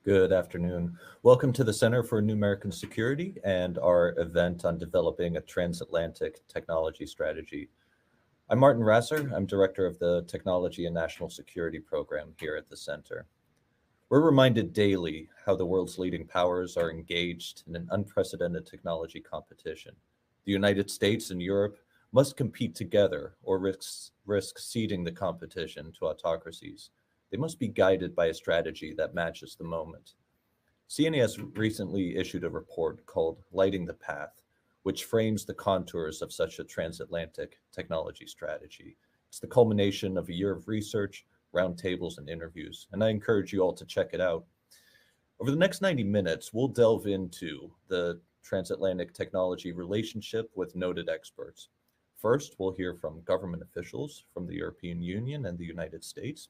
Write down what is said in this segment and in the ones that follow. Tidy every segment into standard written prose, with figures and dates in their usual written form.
Good afternoon. Welcome to the Center for New American Security and our event on developing a transatlantic technology strategy. I'm Martin Rasser. I'm director of the Technology and National Security Program here at the Center. We're reminded daily how the world's leading powers are engaged in an unprecedented technology competition. The United States and Europe must compete together or risk ceding the competition to autocracies. They must be guided by a strategy that matches the moment. CNES recently issued a report called Lighting the Path, which frames the contours of such a transatlantic technology strategy. It's the culmination of a year of research, roundtables, and interviews, and I encourage you all to check it out. Over the next 90 minutes, we'll delve into the transatlantic technology relationship with noted experts. First, we'll hear from government officials from the European Union and the United States,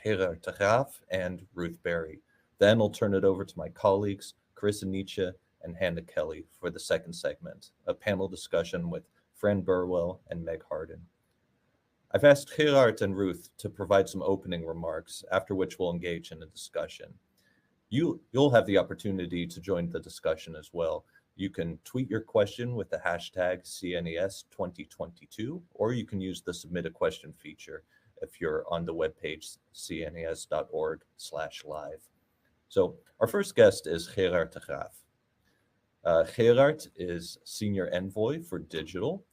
Gerard de Graaf and Ruth Berry. Then I'll turn it over to my colleagues, Carissa Nietzsche and Hannah Kelly, for the second segment, a panel discussion with Fran Burwell and Meg Harden. I've asked Gerard and Ruth to provide some opening remarks, after which we'll engage in a discussion. You'll have the opportunity to join the discussion as well. You can tweet your question with the hashtag CNES2022, or you can use the submit a question feature if you're on the webpage cnes.org/live. So our first guest is Gerard de Graaf. Gerard is Senior Envoy for Digital,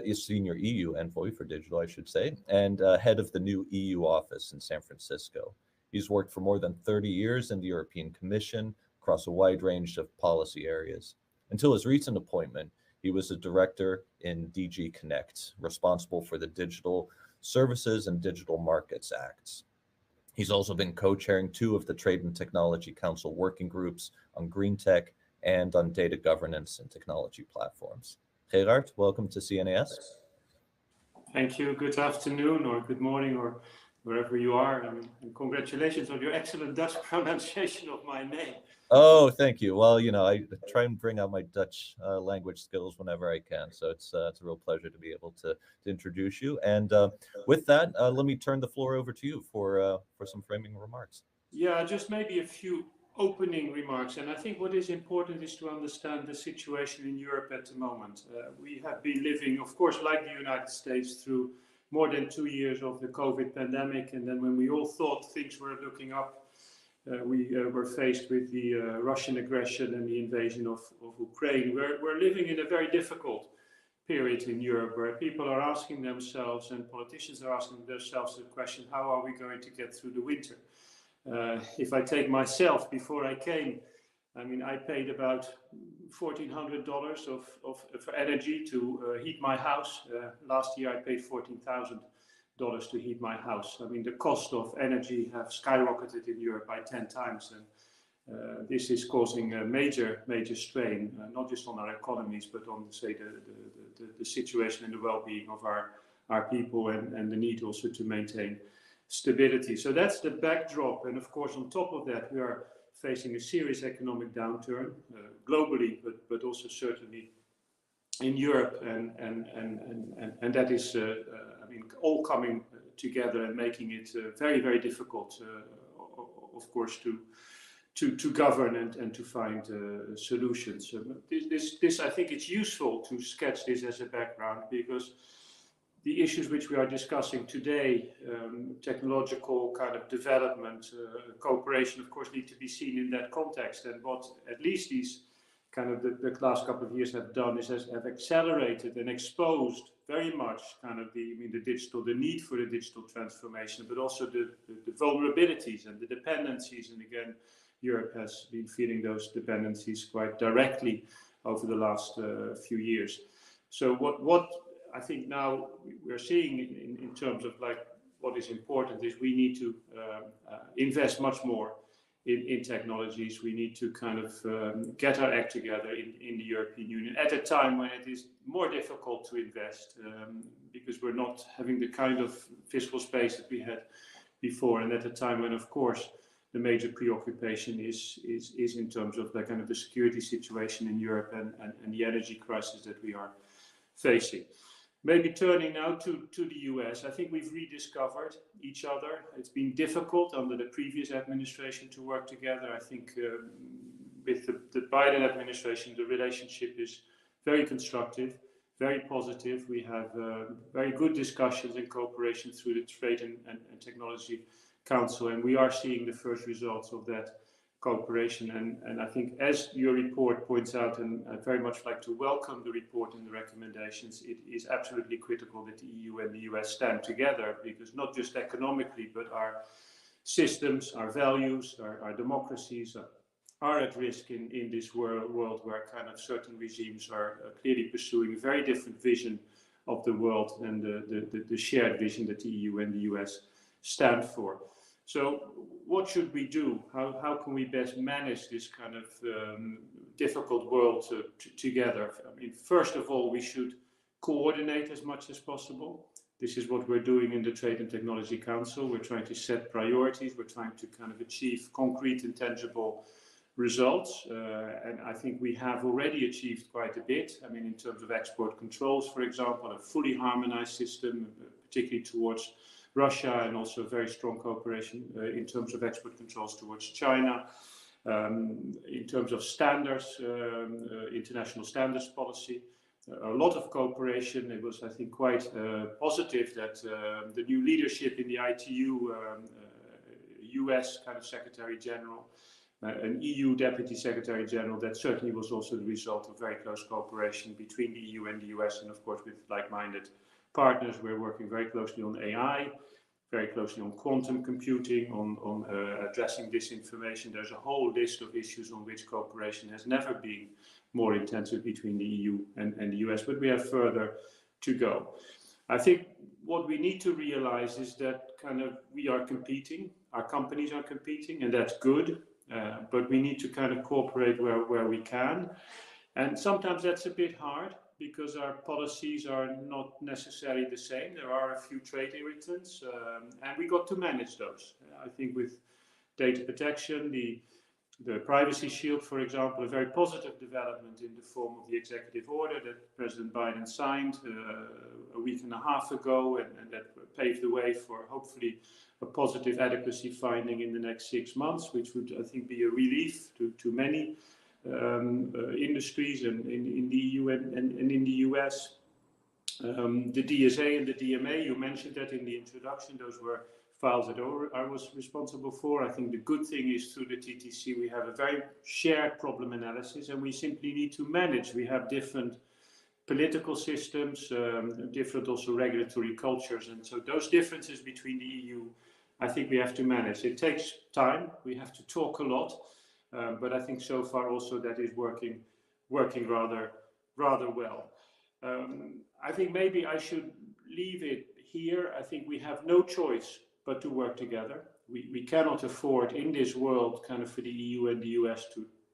is Senior EU Envoy for Digital, I should say, and head of the new EU office in San Francisco. He's worked for more than 30 years in the European Commission across a wide range of policy areas. Until his recent appointment, he was a director in DG Connect, responsible for the Digital Services and Digital Markets Acts. He's also been co-chairing two of the Trade and Technology Council working groups on green tech and on data governance and technology platforms. Gerard, welcome to CNAS. Thank you. Good afternoon or good morning or wherever you are. And congratulations on your excellent Dutch pronunciation of my name. Oh, thank you. Well, I try and bring out my Dutch language skills whenever I can. So it's a real pleasure to be able to introduce you. And with that, let me turn the floor over to you for some framing remarks. Yeah, just maybe a few opening remarks. And I think what is important is to understand the situation in Europe at the moment. We have been living, of course, like the United States, through more than 2 years of the COVID pandemic. And then when we all thought things were looking up, we were faced with the Russian aggression and the invasion of Ukraine. We're living in a very difficult period in Europe where people are asking themselves and politicians are asking themselves the question, how are we going to get through the winter? If I take myself, before I came, I paid about $1,400 for energy to heat my house. Last year I paid $14,000 to heat my house. The cost of energy have skyrocketed in Europe by 10 times, and this is causing a major strain, not just on our economies, but on, say, the situation and the well-being of our people, and the need also to maintain stability. So that's the backdrop, and of course, on top of that, we are facing a serious economic downturn globally, but also certainly in Europe, and that is all coming together and making it very, very difficult, of course, to govern and to find solutions. This I think it's useful to sketch this as a background, because the issues which we are discussing today, technological kind of development, cooperation, of course, need to be seen in that context. And what at least these kind of the last couple of years have done is have accelerated and exposed very much kind of the need for the digital transformation, but also the vulnerabilities and the dependencies. And again, Europe has been feeling those dependencies quite directly over the last few years. So what I think now we're seeing in terms of like what is important is we need to invest much more in technologies. We need to kind of get our act together in the European Union at a time when it is more difficult to invest, because we're not having the kind of fiscal space that we had before, and at a time when, of course, the major preoccupation is in terms of the kind of the security situation in Europe and the energy crisis that we are facing. Maybe turning now to the US, I think we've rediscovered each other. It's been difficult under the previous administration to work together. I think with the Biden administration, the relationship is very constructive, very positive. We have very good discussions and cooperation through the Trade and Technology Council, and we are seeing the first results of that cooperation. And I think, as your report points out, and I'd very much like to welcome the report and the recommendations, it is absolutely critical that the EU and the US stand together, because not just economically, but our systems, our values, our democracies are at risk in this world where kind of certain regimes are clearly pursuing a very different vision of the world than the shared vision that the EU and the US stand for. So what should we do? How can we best manage this kind of difficult world together? I mean, first of all, we should coordinate as much as possible. This is what we're doing in the Trade and Technology Council. We're trying to set priorities. We're trying to kind of achieve concrete and tangible results. And I think we have already achieved quite a bit. I mean, in terms of export controls, for example, a fully harmonized system, particularly towards Russia, and also very strong cooperation in terms of export controls towards China. In terms of standards, international standards policy, a lot of cooperation. It was, I think, quite positive that the new leadership in the ITU, US kind of Secretary General, an EU Deputy Secretary General, that certainly was also the result of very close cooperation between the EU and the US, and of course with like-minded partners. We're working very closely on AI, very closely on quantum computing, on addressing disinformation. There's a whole list of issues on which cooperation has never been more intensive between the EU and the US, but we have further to go. I think what we need to realize is that kind of we are competing, our companies are competing, and that's good, but we need to kind of cooperate where we can. And sometimes that's a bit hard, because our policies are not necessarily the same. There are a few trade irritants, and we got to manage those. I think with data protection, the privacy shield, for example, a very positive development in the form of the executive order that President Biden signed a week and a half ago, and that paved the way for hopefully a positive adequacy finding in the next 6 months, which would, I think, be a relief to many industries and in the EU and in the US. The DSA and the DMA, you mentioned that in the introduction. Those were files that I was responsible for. I think the good thing is, through the TTC, we have a very shared problem analysis, and we simply need to manage. We have different political systems, different also regulatory cultures, and so those differences between the EU, I think we have to manage. It takes time. We have to talk a lot. But I think so far also that is working rather well. I think maybe I should leave it here. I think we have no choice but to work together. We cannot afford in this world kind of for the EU and the US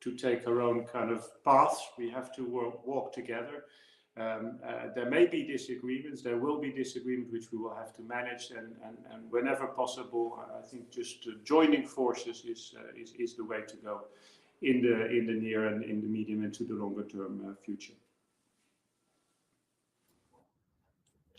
to take our own kind of paths. We have to walk together. There may be disagreements. There will be disagreements which we will have to manage, and whenever possible, I think just joining forces is the way to go in the near and in the medium and to the longer term future.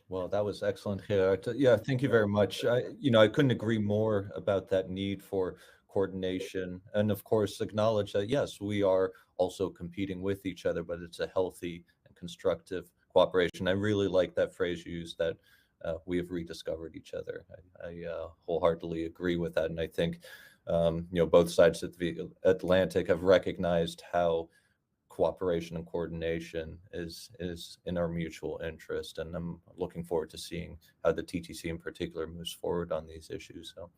Well, that was excellent, Gerard. Yeah, thank you very much. I couldn't agree more about that need for coordination, and of course acknowledge that yes, we are also competing with each other, but it's a healthy constructive cooperation. I really like that phrase you used, that we have rediscovered each other. I wholeheartedly agree with that, and I think both sides of the Atlantic have recognized how cooperation and coordination is in our mutual interest, and I'm looking forward to seeing how the TTC in particular moves forward on these issues. So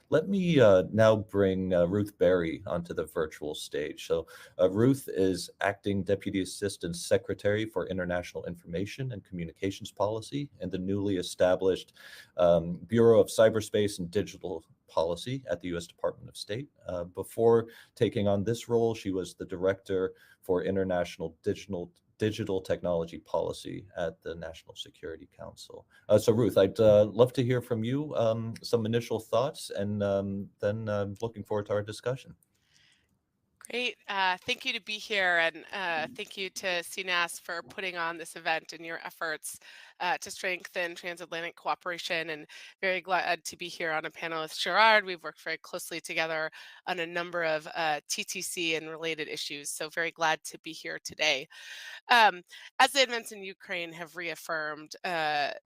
let me now bring Ruth Berry onto the virtual stage. So Ruth is Acting Deputy Assistant Secretary for International Information and Communications Policy in the newly established Bureau of Cyberspace and Digital Policy at the U.S. Department of State. Before taking on this role, she was the Director for International Digital Technology Policy at the National Security Council. So Ruth, I'd love to hear from you some initial thoughts, and then looking forward to our discussion. Great. Thank you to be here, and thank you to CNAS for putting on this event and your efforts to strengthen transatlantic cooperation. And very glad to be here on a panel with Gerard. We've worked very closely together on a number of TTC and related issues. So very glad to be here today. Um, as the events in Ukraine have reaffirmed,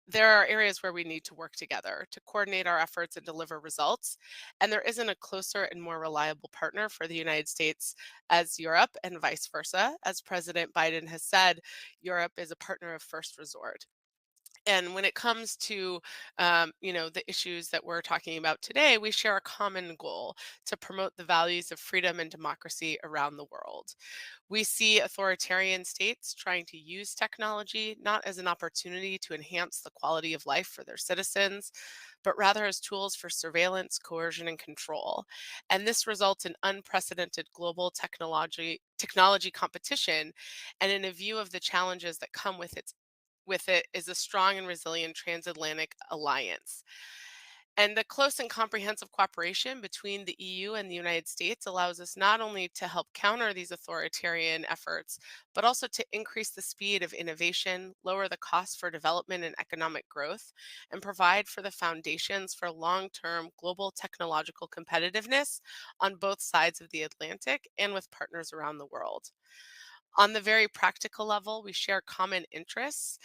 there are areas where we need to work together to coordinate our efforts and deliver results. And there isn't a closer and more reliable partner for the United States as Europe, and vice versa. As President Biden has said, Europe is a partner of first resort. And when it comes to, the issues that we're talking about today, we share a common goal to promote the values of freedom and democracy around the world. We see authoritarian states trying to use technology not as an opportunity to enhance the quality of life for their citizens, but rather as tools for surveillance, coercion, and control. And this results in unprecedented global technology competition, and in a view of the challenges that come with it is a strong and resilient transatlantic alliance. And the close and comprehensive cooperation between the EU and the United States allows us not only to help counter these authoritarian efforts, but also to increase the speed of innovation, lower the cost for development and economic growth, and provide for the foundations for long term global technological competitiveness on both sides of the Atlantic and with partners around the world. On the very practical level, we share common interests.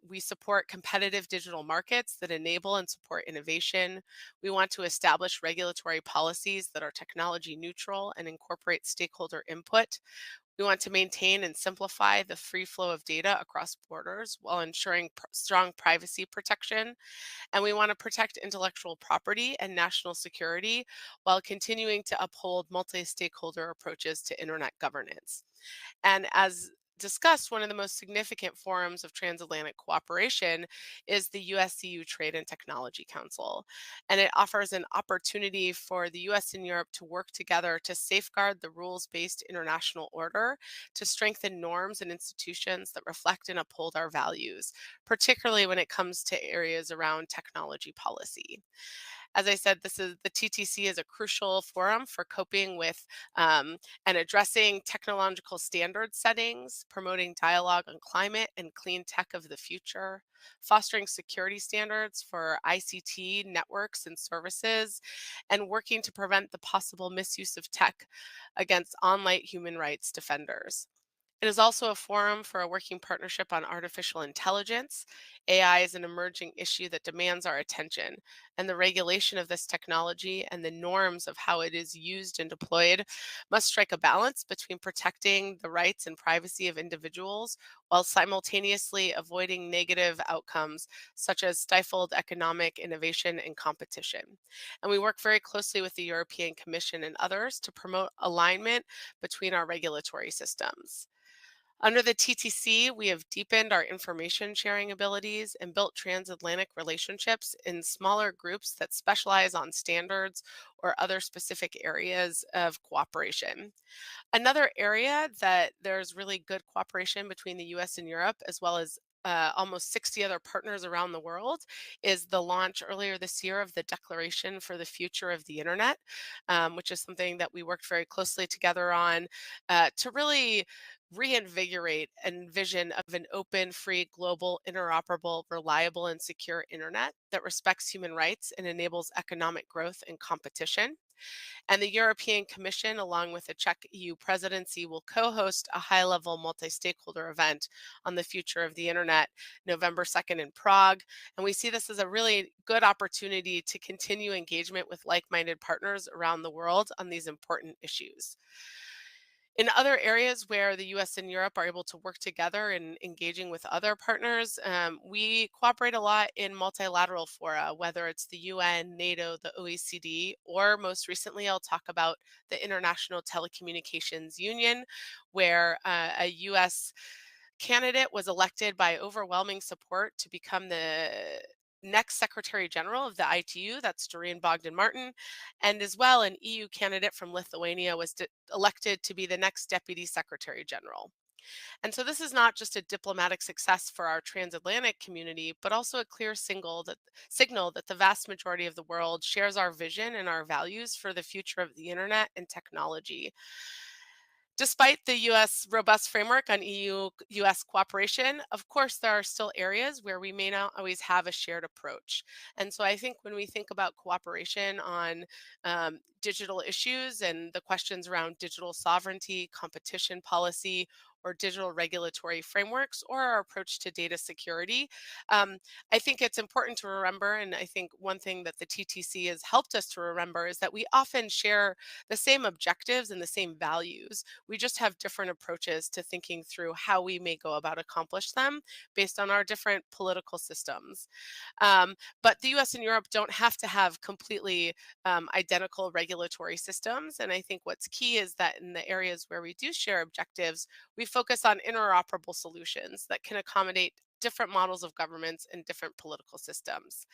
We support competitive digital markets that enable and support innovation. We want to establish regulatory policies that are technology neutral and incorporate stakeholder input. We want to maintain and simplify the free flow of data across borders while ensuring strong privacy protection. And we want to protect intellectual property and national security while continuing to uphold multi stakeholder approaches to internet governance. And as discussed, one of the most significant forums of transatlantic cooperation is the US-EU Trade and Technology Council. And it offers an opportunity for the US and Europe to work together to safeguard the rules-based international order, to strengthen norms and institutions that reflect and uphold our values, particularly when it comes to areas around technology policy. As I said, this is the TTC is a crucial forum for coping with and addressing technological standard settings, promoting dialogue on climate and clean tech of the future, fostering security standards for ICT networks and services, and working to prevent the possible misuse of tech against online human rights defenders. It is also a forum for a working partnership on artificial intelligence. AI is an emerging issue that demands our attention, and the regulation of this technology and the norms of how it is used and deployed must strike a balance between protecting the rights and privacy of individuals while simultaneously avoiding negative outcomes such as stifled economic innovation and competition. And we work very closely with the European Commission and others to promote alignment between our regulatory systems. Under the TTC, we have deepened our information sharing abilities and built transatlantic relationships in smaller groups that specialize on standards or other specific areas of cooperation. Another area that there's really good cooperation between the US and Europe, as well as almost 60 other partners around the world, is the launch earlier this year of the Declaration for the Future of the Internet, which is something that we worked very closely together on to really reinvigorate a vision of an open, free, global, interoperable, reliable, and secure internet that respects human rights and enables economic growth and competition. And the European Commission, along with the Czech EU presidency, will co-host a high-level multi-stakeholder event on the future of the internet November 2nd in Prague. And we see this as a really good opportunity to continue engagement with like-minded partners around the world on these important issues. In other areas where the US and Europe are able to work together in engaging with other partners, we cooperate a lot in multilateral fora, whether it's the UN, NATO, the OECD, or most recently, I'll talk about the International Telecommunications Union, where a US candidate was elected by overwhelming support to become the next Secretary General of the ITU, that's Doreen Bogdan-Martin, and as well an EU candidate from Lithuania was elected to be the next Deputy Secretary General. And so this is not just a diplomatic success for our transatlantic community, but also a clear signal that the vast majority of the world shares our vision and our values for the future of the internet and technology. Despite the US robust framework on EU US cooperation, of course, there are still areas where we may not always have a shared approach. And so I think when we think about cooperation on digital issues and the questions around digital sovereignty, competition policy, or digital regulatory frameworks, or our approach to data security, um, I think it's important to remember. And I think one thing that the TTC has helped us to remember is that we often share the same objectives and the same values. We just have different approaches to thinking through how we may go about accomplish them based on our different political systems. But the US and Europe don't have to have completely identical regulatory systems. And I think what's key is that in the areas where we do share objectives, we focus on interoperable solutions that can accommodate different models of governments and different political systems.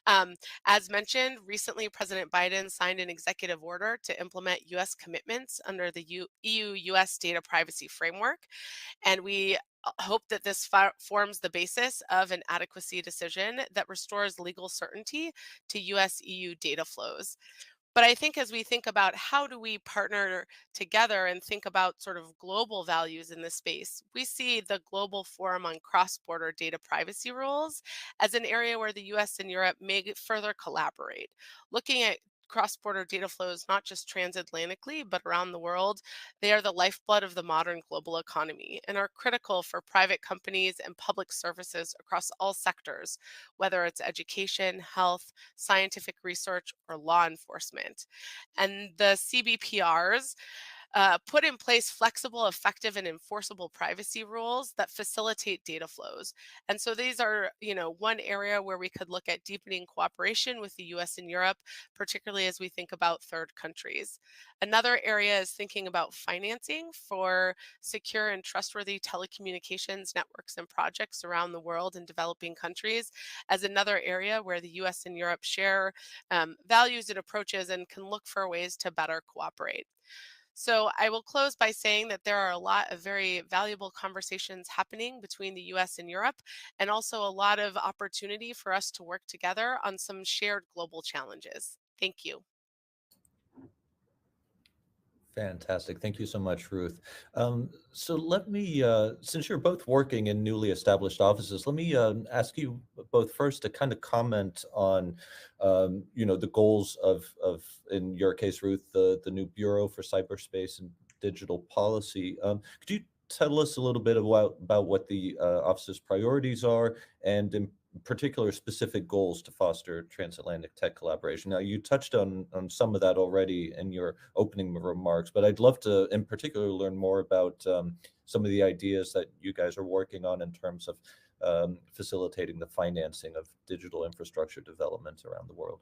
Um, as mentioned, recently President Biden signed an executive order to implement US commitments under the EU US data privacy framework. And we hope that this forms the basis of an adequacy decision that restores legal certainty to US EU data flows. But I think as we think about how do we partner together and think about sort of global values in this space, we see the Global Forum on Cross-Border Data Privacy Rules as an area where the US and Europe may further collaborate, looking at cross-border data flows, not just transatlantically, but around the world. They are the lifeblood of the modern global economy and are critical for private companies and public services across all sectors, whether it's education, health, scientific research, or law enforcement. And the CBPRs put in place flexible, effective, and enforceable privacy rules that facilitate data flows. And so these are, one area where we could look at deepening cooperation with the US and Europe, particularly as we think about third countries. Another area is thinking about financing for secure and trustworthy telecommunications networks and projects around the world in developing countries as another area where the US and Europe share values and approaches and can look for ways to better cooperate. So I will close by saying that there are a lot of very valuable conversations happening between the US and Europe, and also a lot of opportunity for us to work together on some shared global challenges. Thank you. Fantastic. Thank you so much, Ruth. So let me, since you're both working in newly established offices, let me ask you both first to kind of comment on, the goals of, in your case, Ruth, the new Bureau for Cyberspace and Digital Policy. Could you tell us a little bit about what the office's priorities are, and in particular specific goals to foster transatlantic tech collaboration? Now, you touched on some of that already in your opening remarks, but I'd love to, in particular, learn more about some of the ideas that you guys are working on in terms of facilitating the financing of digital infrastructure development around the world.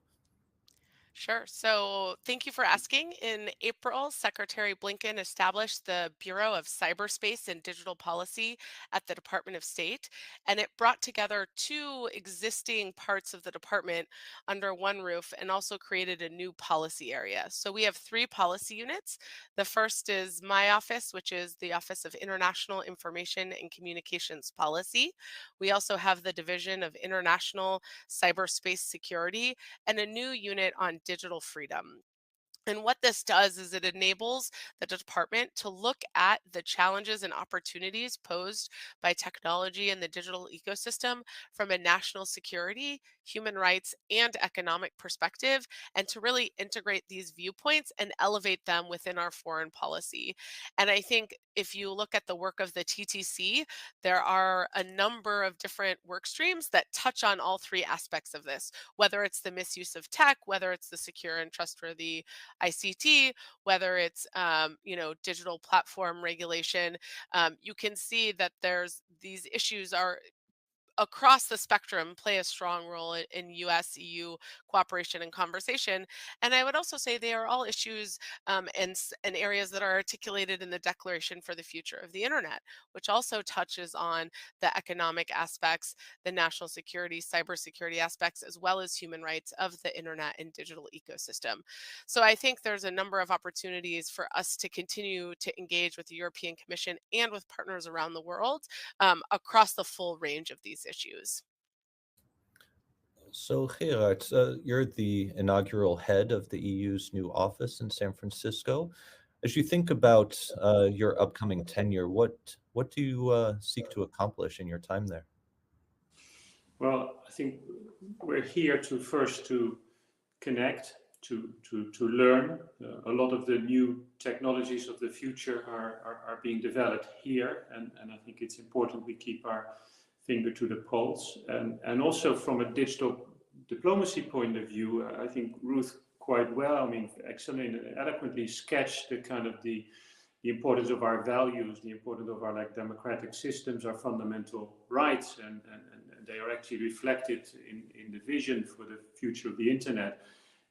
Sure. So thank you for asking. In April, Secretary Blinken established the Bureau of Cyberspace and Digital Policy at the Department of State, and it brought together two existing parts of the department under one roof and also created a new policy area. So we have three policy units. The first is my office, which is the Office of International Information and Communications Policy. We also have the Division of International Cyberspace Security and a new unit on digital freedom. And what this does is it enables the department to look at the challenges and opportunities posed by technology and the digital ecosystem from a national security, human rights, and economic perspective, and to really integrate these viewpoints and elevate them within our foreign policy. And I think if you look at the work of the TTC, there are a number of different work streams that touch on all three aspects of this, whether it's the misuse of tech, whether it's the secure and trustworthy ICT, whether it's digital platform regulation. You can see that there's these issues are across the spectrum play a strong role in US EU cooperation and conversation. And I would also say they are all issues and areas that are articulated in the Declaration for the Future of the Internet, which also touches on the economic aspects, the national security, cybersecurity aspects, as well as human rights of the internet and digital ecosystem. So I think there's a number of opportunities for us to continue to engage with the European Commission and with partners around the world across the full range of these issues. So, Gerard, you're the inaugural head of the EU's new office in San Francisco. As you think about your upcoming tenure, what do you seek to accomplish in your time there? Well, I think we're here to first to connect, to learn. A lot of the new technologies of the future are being developed here, and I think it's important we keep our finger to the pulse. And also from a digital diplomacy point of view, I think Ruth quite well, I mean, excellently and eloquently sketched the kind of the importance of our values, the importance of our like democratic systems, our fundamental rights, and they are actually reflected in the vision for the future of the internet.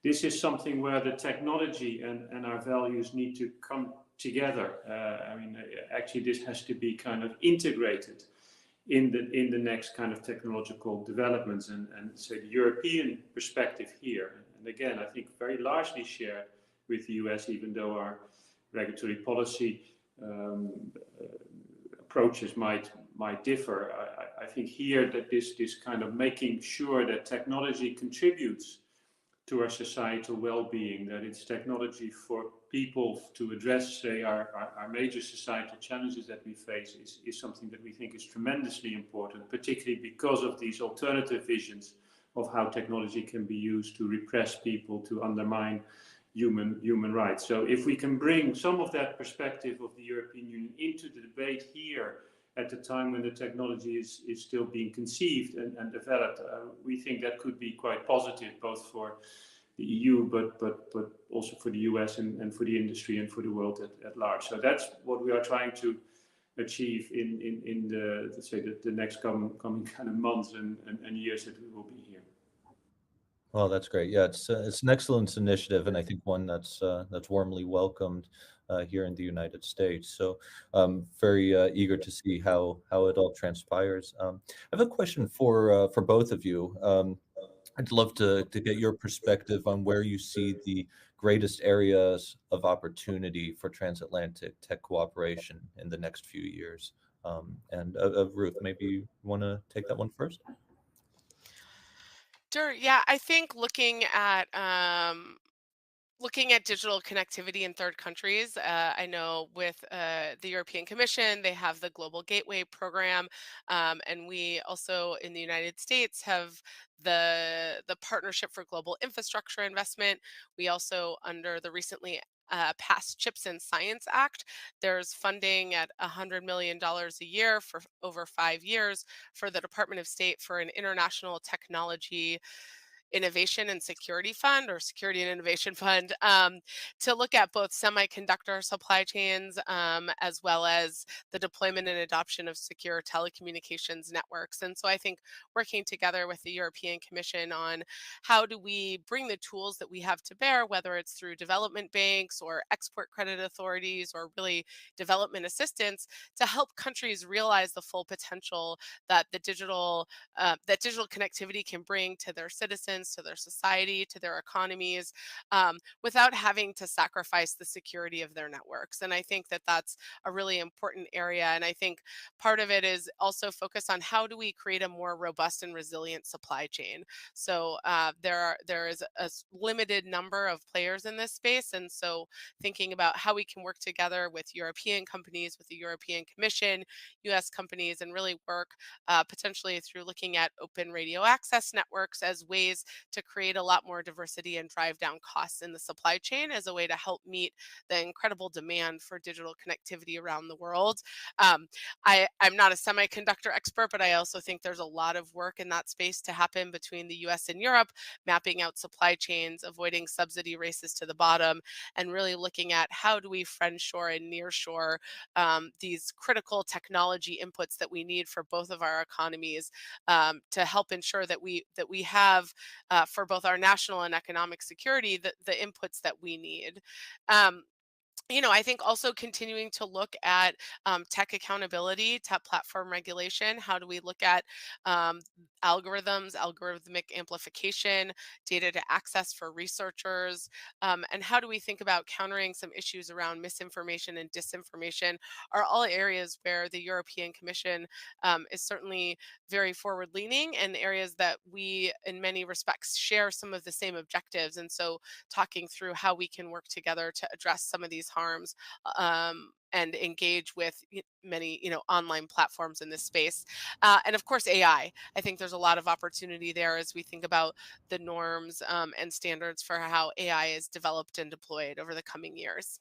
This is something where the technology and our values need to come together. I mean, actually, this has to be kind of integrated in the next kind of technological developments and say the European perspective here. And again, I think very largely shared with the US, even though our regulatory policy approaches might differ. I think here that this kind of making sure that technology contributes to our societal well-being, that it's technology for people to address, say, our major societal challenges that we face is something that we think is tremendously important, particularly because of these alternative visions of how technology can be used to repress people, to undermine human rights. So if we can bring some of that perspective of the European Union into the debate here at the time when the technology is still being conceived and developed, we think that could be quite positive, both for the EU, but also for the US and for the industry and for the world at large. So that's what we are trying to achieve in the, let's say, the next coming kind of months and years that we will be here. Well, that's great. Yeah, it's an excellent initiative, and I think one that's warmly welcomed here in the United States. So, very eager to see how it all transpires. I have a question for both of you. I'd love to get your perspective on where you see the greatest areas of opportunity for transatlantic tech cooperation in the next few years. And Ruth, maybe you want to take that one first? Sure. Yeah, I think looking at digital connectivity in third countries, I know with the European Commission, they have the Global Gateway program, and we also in the United States have the Partnership for Global Infrastructure Investment. We also, under the recently passed Chips and Science Act, there's funding at $100 million a year for over 5 years for the Department of State for an international technology innovation and security fund, or security and innovation fund, to look at both semiconductor supply chains, as well as the deployment and adoption of secure telecommunications networks. And so I think working together with the European Commission on how do we bring the tools that we have to bear, whether it's through development banks or export credit authorities or really development assistance, to help countries realize the full potential that that digital connectivity can bring to their citizens, to their society, to their economies, without having to sacrifice the security of their networks. And I think that that's a really important area. And I think part of it is also focus on how do we create a more robust and resilient supply chain. So there is a limited number of players in this space, and so thinking about how we can work together with European companies, with the European Commission, U.S. companies, and really work potentially through looking at open radio access networks as ways to create a lot more diversity and drive down costs in the supply chain as a way to help meet the incredible demand for digital connectivity around the world. I'm not a semiconductor expert, but I also think there's a lot of work in that space to happen between the US and Europe, mapping out supply chains, avoiding subsidy races to the bottom, and really looking at how do we friendshore and nearshore these critical technology inputs that we need for both of our economies, to help ensure that we have for both our national and economic security the inputs that we need. Um, I think also continuing to look at tech accountability, tech platform regulation. How do we look at algorithms, algorithmic amplification, data to access for researchers, and how do we think about countering some issues around misinformation and disinformation are all areas where the European Commission is certainly very forward leaning, and areas that we, in many respects, share some of the same objectives. And so talking through how we can work together to address some of these harms, and engage with many online platforms in this space, and of course AI. I think there's a lot of opportunity there as we think about the norms and standards for how AI is developed and deployed over the coming years.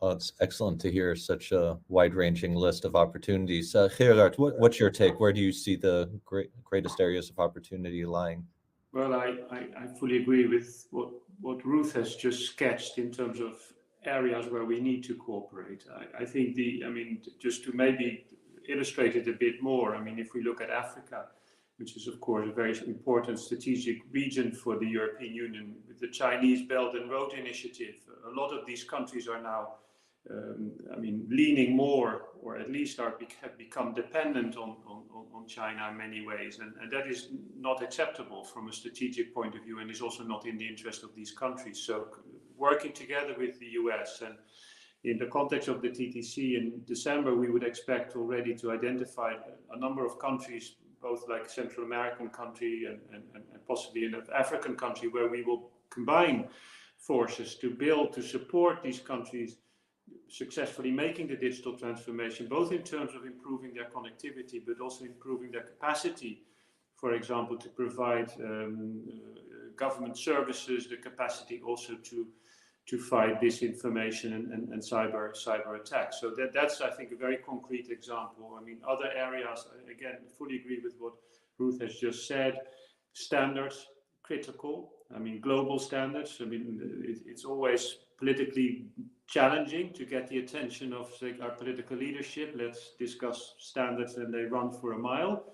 Well, it's excellent to hear such a wide-ranging list of opportunities. Gerard, what's your take? Where do you see the greatest areas of opportunity lying? Well, I fully agree with what Ruth has just sketched in terms of areas where we need to cooperate. I think just to maybe illustrate it a bit more, if we look at Africa, which is of course a very important strategic region for the European Union, with the Chinese Belt and Road Initiative, a lot of these countries are now leaning more, or at least have become dependent on China in many ways, and that is not acceptable from a strategic point of view, and is also not in the interest of these countries. So working together with the US, and in the context of the TTC in December, we would expect already to identify a number of countries, both like Central American country and possibly an African country, where we will combine forces to support these countries successfully making the digital transformation, both in terms of improving their connectivity, but also improving their capacity, for example, to provide government services, the capacity also to fight disinformation and cyber attacks. So that's, I think, a very concrete example. Other areas, again, fully agree with what Ruth has just said. Standards, critical. Global standards. It's always politically challenging to get the attention of, say, our political leadership. Let's discuss standards, and they run for a mile.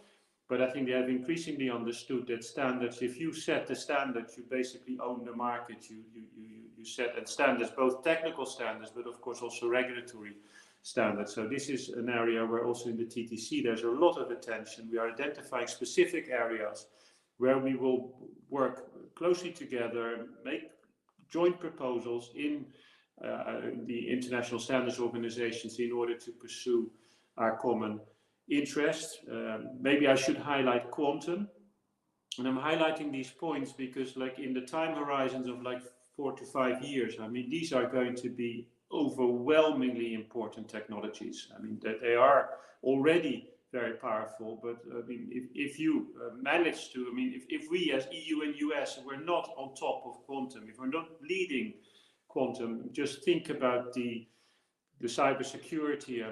But I think they have increasingly understood that standards, if you set the standards, you basically own the market. You set and standards, both technical standards, but of course also regulatory standards. So this is an area where also in the TTC there's a lot of attention. We are identifying specific areas where we will work closely together, make joint proposals in the international standards organizations in order to pursue our common interest. Maybe I should highlight quantum. And I'm highlighting these points because, like, in the time horizons of like 4 to 5 years, these are going to be overwhelmingly important technologies. That they are already very powerful, but if you manage to, if we as EU and US were not on top of quantum, if we're not leading quantum, just think about the cybersecurity.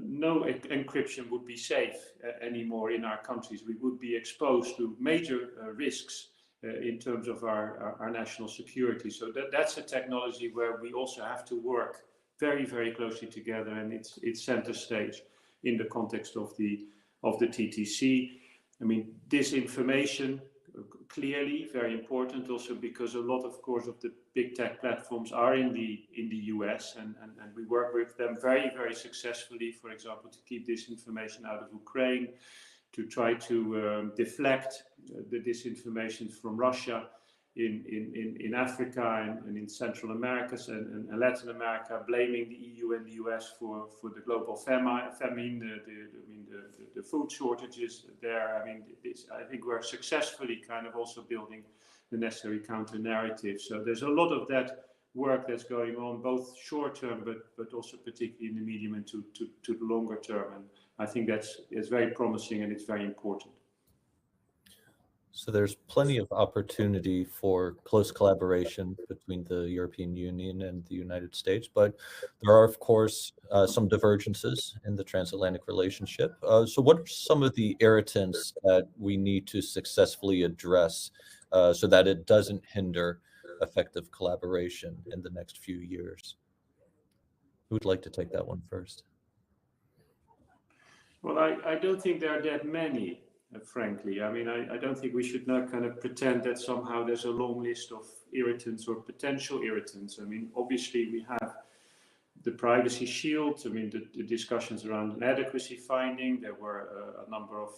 No encryption would be safe anymore in our countries. We would be exposed to major risks in terms of our national security. So that's a technology where we also have to work very, very closely together, and it's center stage in the context of the TTC. Disinformation, clearly very important, also because a lot, of course, of the big tech platforms are in the US, and we work with them very, very successfully, for example, to keep disinformation out of Ukraine, to try to deflect the disinformation from Russia in Africa and in Central America and Latin America, blaming the EU and the US for the global famine, the food shortages there. I think we're successfully kind of also building the necessary counter narrative. So there's a lot of that work that's going on, both short term, but also particularly in the medium and to the longer term. And I think it's very promising, and it's very important. So there's plenty of opportunity for close collaboration between the European Union and the United States, but there are, of course, some divergences in the transatlantic relationship. So what are some of the irritants that we need to successfully address so that it doesn't hinder effective collaboration in the next few years? Who would like to take that one first? Well, I don't think there are that many, frankly. I mean, I don't think we should not kind of pretend that somehow there's a long list of irritants or potential irritants. I mean, obviously we have the privacy shield. I mean, the discussions around an adequacy finding. There were a number of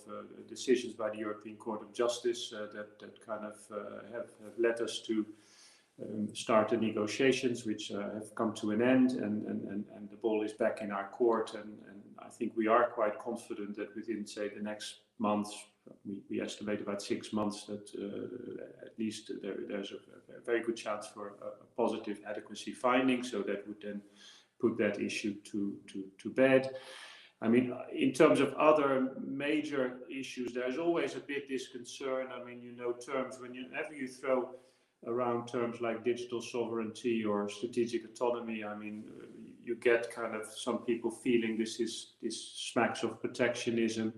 decisions by the European Court of Justice that kind of have led us to start the negotiations, which have come to an end, and the ball is back in our court. And I think we are quite confident that within, say, the next months, we estimate about 6 months, that at least there's a very good chance for a positive adequacy finding. So that would then put that issue to bed. I mean, in terms of other major issues, there's always a bit this concern. I mean, terms, whenever you throw around terms like digital sovereignty or strategic autonomy, I mean, you get kind of some people feeling this smacks of protectionism.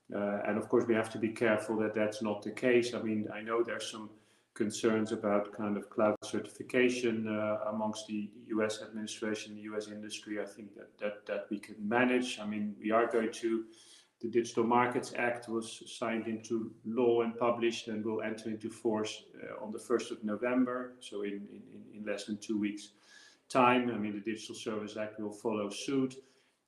And of course, we have to be careful that that's not the case. I mean, I know there's some concerns about kind of cloud certification amongst the US administration, the US industry. I think that we can manage. I mean, we are going to, the Digital Markets Act was signed into law and published and will enter into force on the 1st of November. So in less than 2 weeks time. I mean, the Digital Service Act will follow suit.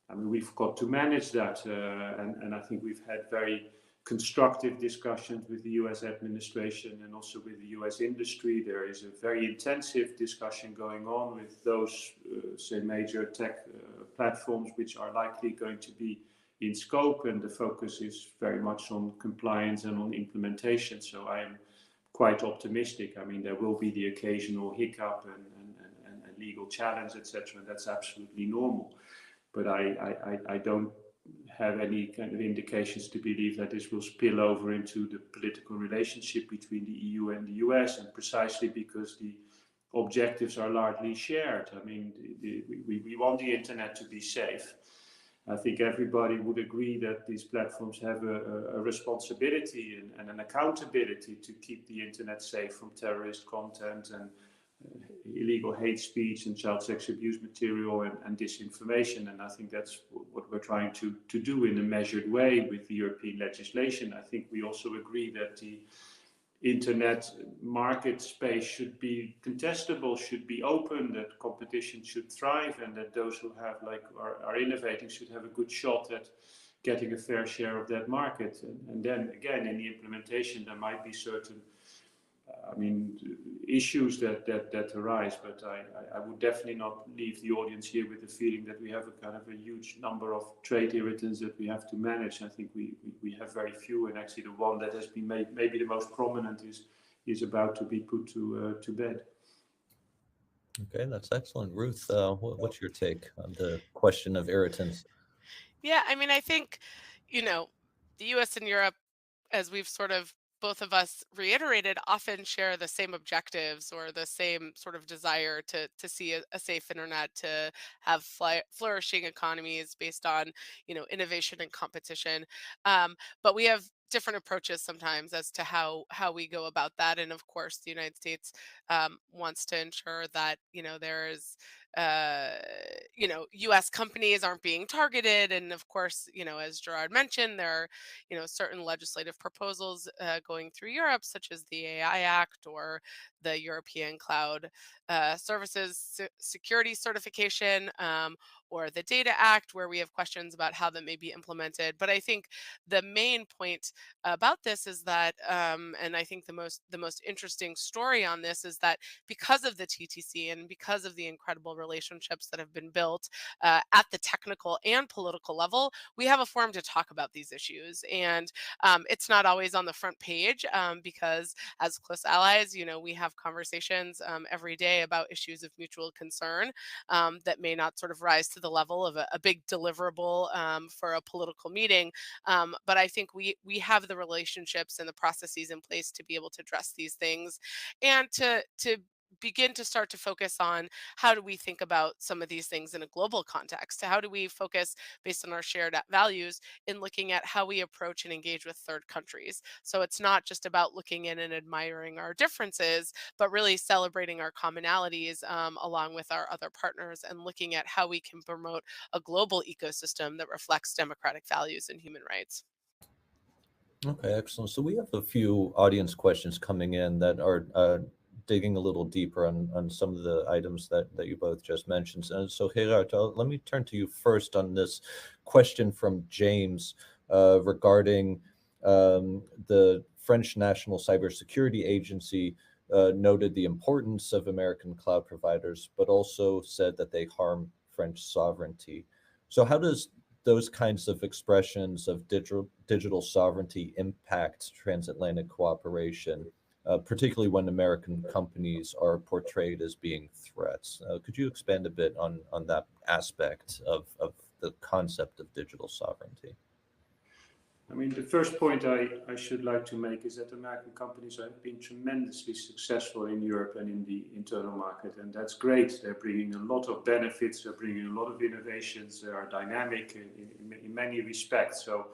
I mean, we've got to manage that. And I think we've had very constructive discussions with the US administration and also with the US industry. There is a very intensive discussion going on with those, say, major tech platforms, which are likely going to be in scope, and the focus is very much on compliance and on implementation. So I am quite optimistic. I mean, there will be the occasional hiccup and legal challenge, etc. That's absolutely normal. But I don't have any kind of indications to believe that this will spill over into the political relationship between the EU and the US, and precisely because the objectives are largely shared. I mean, we want the internet to be safe. I think everybody would agree that these platforms have a responsibility and an accountability to keep the internet safe from terrorist content and illegal hate speech and child sex abuse material and disinformation. And I think that's what we're trying to do in a measured way with the European legislation. I think we also agree that the internet market space should be contestable, should be open, that competition should thrive, and that those who have are innovating should have a good shot at getting a fair share of that market. And then again, in the implementation, there might be certain issues that arise, but I would definitely not leave the audience here with the feeling that we have a kind of a huge number of trade irritants that we have to manage. I think we have very few, and actually the one that has been made maybe the most prominent is about to be put to bed. Okay, that's excellent. Ruth, what's your take on the question of irritants? Yeah, I mean, I think, the US and Europe, as we've sort of both of us reiterated, often share the same objectives or the same sort of desire to see a safe internet, to have flourishing economies based on, innovation and competition. But we have different approaches sometimes as to how we go about that. And of course, the United States wants to ensure that, there is US companies aren't being targeted. And of course, as Gerard mentioned, there are, certain legislative proposals going through Europe, such as the AI Act or the European Cloud Services Security Certification, or the Data Act, where we have questions about how that may be implemented. But I think the main point about this is that, and I think the most interesting story on this is that because of the TTC and because of the incredible relationships that have been built at the technical and political level, we have a forum to talk about these issues. And it's not always on the front page because as close allies, we have conversations every day about issues of mutual concern that may not sort of rise to to the level of a big deliverable for a political meeting. But I think we have the relationships and the processes in place to be able to address these things, and to begin to start to focus on how do we think about some of these things in a global context. How do we focus based on our shared values in looking at how we approach and engage with third countries? So it's not just about looking in and admiring our differences, but really celebrating our commonalities along with our other partners, and looking at how we can promote a global ecosystem that reflects democratic values and human rights. Okay, excellent. So we have a few audience questions coming in that are digging a little deeper on some of the items that you both just mentioned. And so, Gerard, let me turn to you first on this question from James regarding the French National Cybersecurity Agency noted the importance of American cloud providers, but also said that they harm French sovereignty. So how does those kinds of expressions of digital sovereignty impact transatlantic cooperation, particularly when American companies are portrayed as being threats? Could you expand a bit on that aspect of the concept of digital sovereignty? I mean, the first point I should like to make is that American companies have been tremendously successful in Europe and in the internal market, and that's great. They're bringing a lot of benefits, they're bringing a lot of innovations, they are dynamic in many respects. So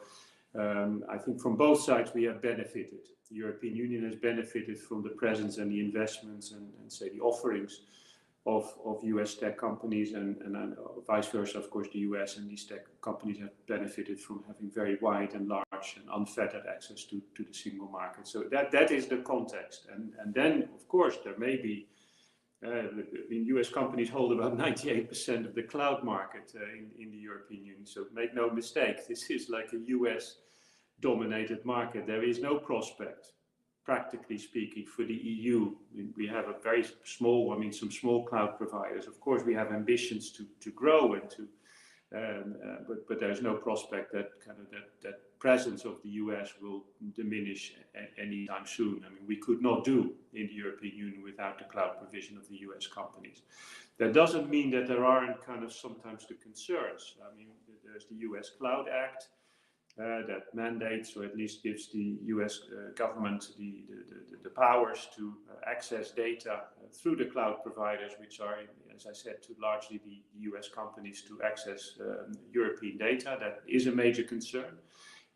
I think from both sides we have benefited. The European Union has benefited from the presence and the investments and say the offerings of US tech companies, and vice versa. Of course, the US and these tech companies have benefited from having very wide and large and unfettered access to the single market. So that is the context. And then, of course, there may be, US companies hold about 98% of the cloud market in the European Union. So make no mistake, this is like a US dominated market. There is no prospect, practically speaking, for the EU. We have a very small, some small cloud providers. Of course, we have ambitions to grow and to, but there's no prospect that that presence of the US will diminish anytime soon. I mean, we could not do in the European Union without the cloud provision of the US companies. That doesn't mean that there aren't sometimes the concerns. I mean, there's the US Cloud Act, that mandates, or at least gives the US government the powers to access data through the cloud providers, which are, as I said, to largely the US companies, to access European data. That is a major concern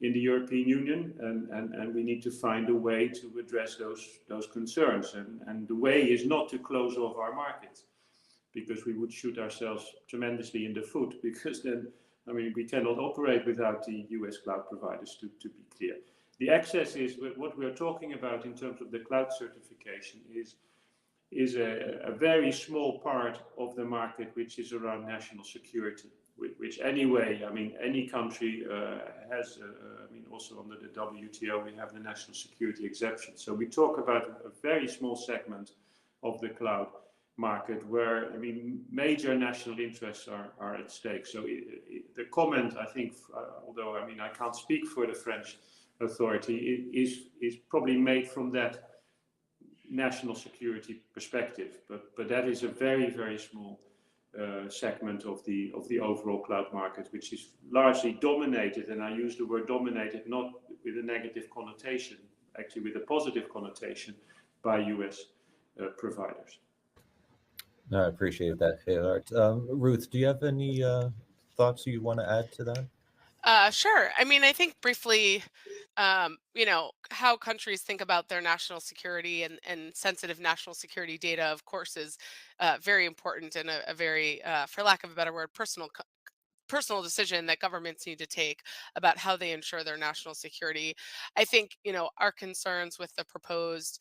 in the European Union, and we need to find a way to address those concerns. And the way is not to close off our markets, because we would shoot ourselves tremendously in the foot, because then, I mean, we cannot operate without the US cloud providers, to be clear. The access is what we're talking about in terms of the cloud certification is a very small part of the market, which is around national security, which anyway, I mean, any country has, also under the WTO, we have the national security exception. So we talk about a very small segment of the cloud market where, I mean, major national interests are at stake. So the comment, I think, although, I mean, I can't speak for the French authority, is probably made from that national security perspective, but that is a very, very small segment of the overall cloud market, which is largely dominated, and I use the word dominated not with a negative connotation, actually with a positive connotation, by US providers. No, I appreciate that, Gerard. Ruth, do you have any thoughts you want to add to that? Sure. I mean, I think briefly, how countries think about their national security and sensitive national security data, of course, is very important, and a very, for lack of a better word, personal decision that governments need to take about how they ensure their national security. I think, our concerns with the proposed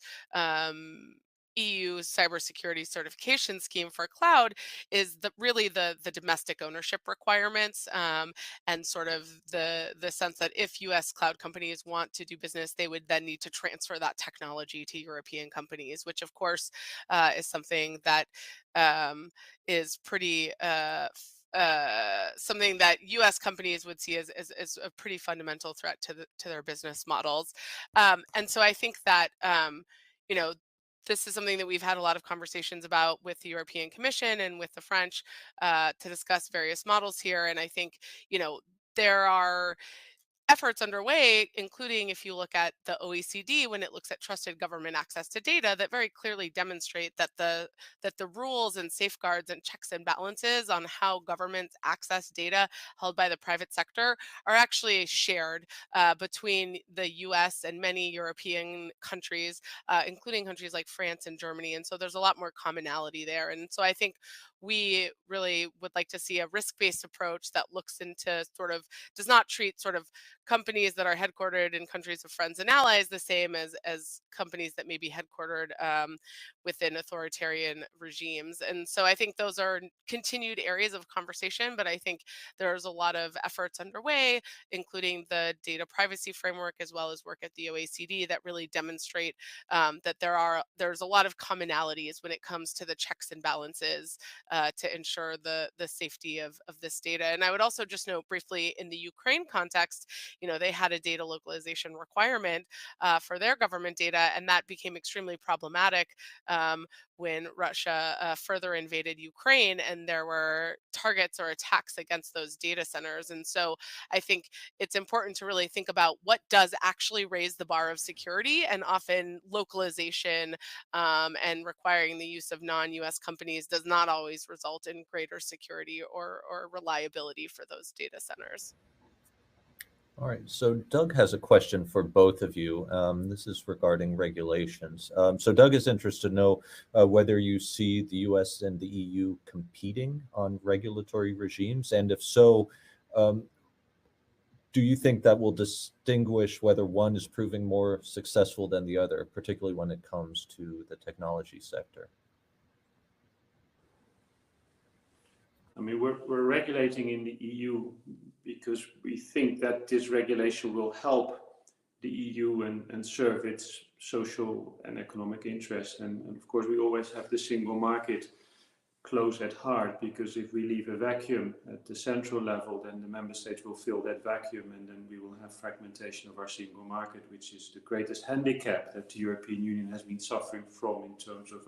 EU cybersecurity certification scheme for cloud is really the domestic ownership requirements, and sort of the sense that if US cloud companies want to do business, they would then need to transfer that technology to European companies, which of course is something that is pretty something that U.S. companies would see as a pretty fundamental threat to their business models, and so I think that you know this is something that we've had a lot of conversations about with the European Commission and with the French to discuss various models here. And I think, there are efforts underway, including if you look at the OECD when it looks at trusted government access to data, that very clearly demonstrate that the rules and safeguards and checks and balances on how governments access data held by the private sector are actually shared between the U.S. and many European countries, including countries like France and Germany. And so there's a lot more commonality there. And so I think we really would like to see a risk-based approach that looks into does not treat companies that are headquartered in countries of friends and allies the same as companies that may be headquartered within authoritarian regimes. And so I think those are continued areas of conversation, but I think there's a lot of efforts underway, including the data privacy framework, as well as work at the OECD, that really demonstrate that there's a lot of commonalities when it comes to the checks and balances to ensure the safety of this data. And I would also just note briefly, in the Ukraine context, they had a data localization requirement for their government data, and that became extremely problematic when Russia further invaded Ukraine, and there were targets or attacks against those data centers. And so I think it's important to really think about what does actually raise the bar of security, and often localization and requiring the use of non-US companies does not always result in greater security or reliability for those data centers. All right, so Doug has a question for both of you. This is regarding regulations. So Doug is interested to know whether you see the US and the EU competing on regulatory regimes, and if so, do you think that will distinguish whether one is proving more successful than the other, particularly when it comes to the technology sector? I mean, we're regulating in the EU because we think that this regulation will help the EU and serve its social and economic interests. And of course, we always have the single market close at heart, because if we leave a vacuum at the central level, then the member states will fill that vacuum, and then we will have fragmentation of our single market, which is the greatest handicap that the European Union has been suffering from in terms of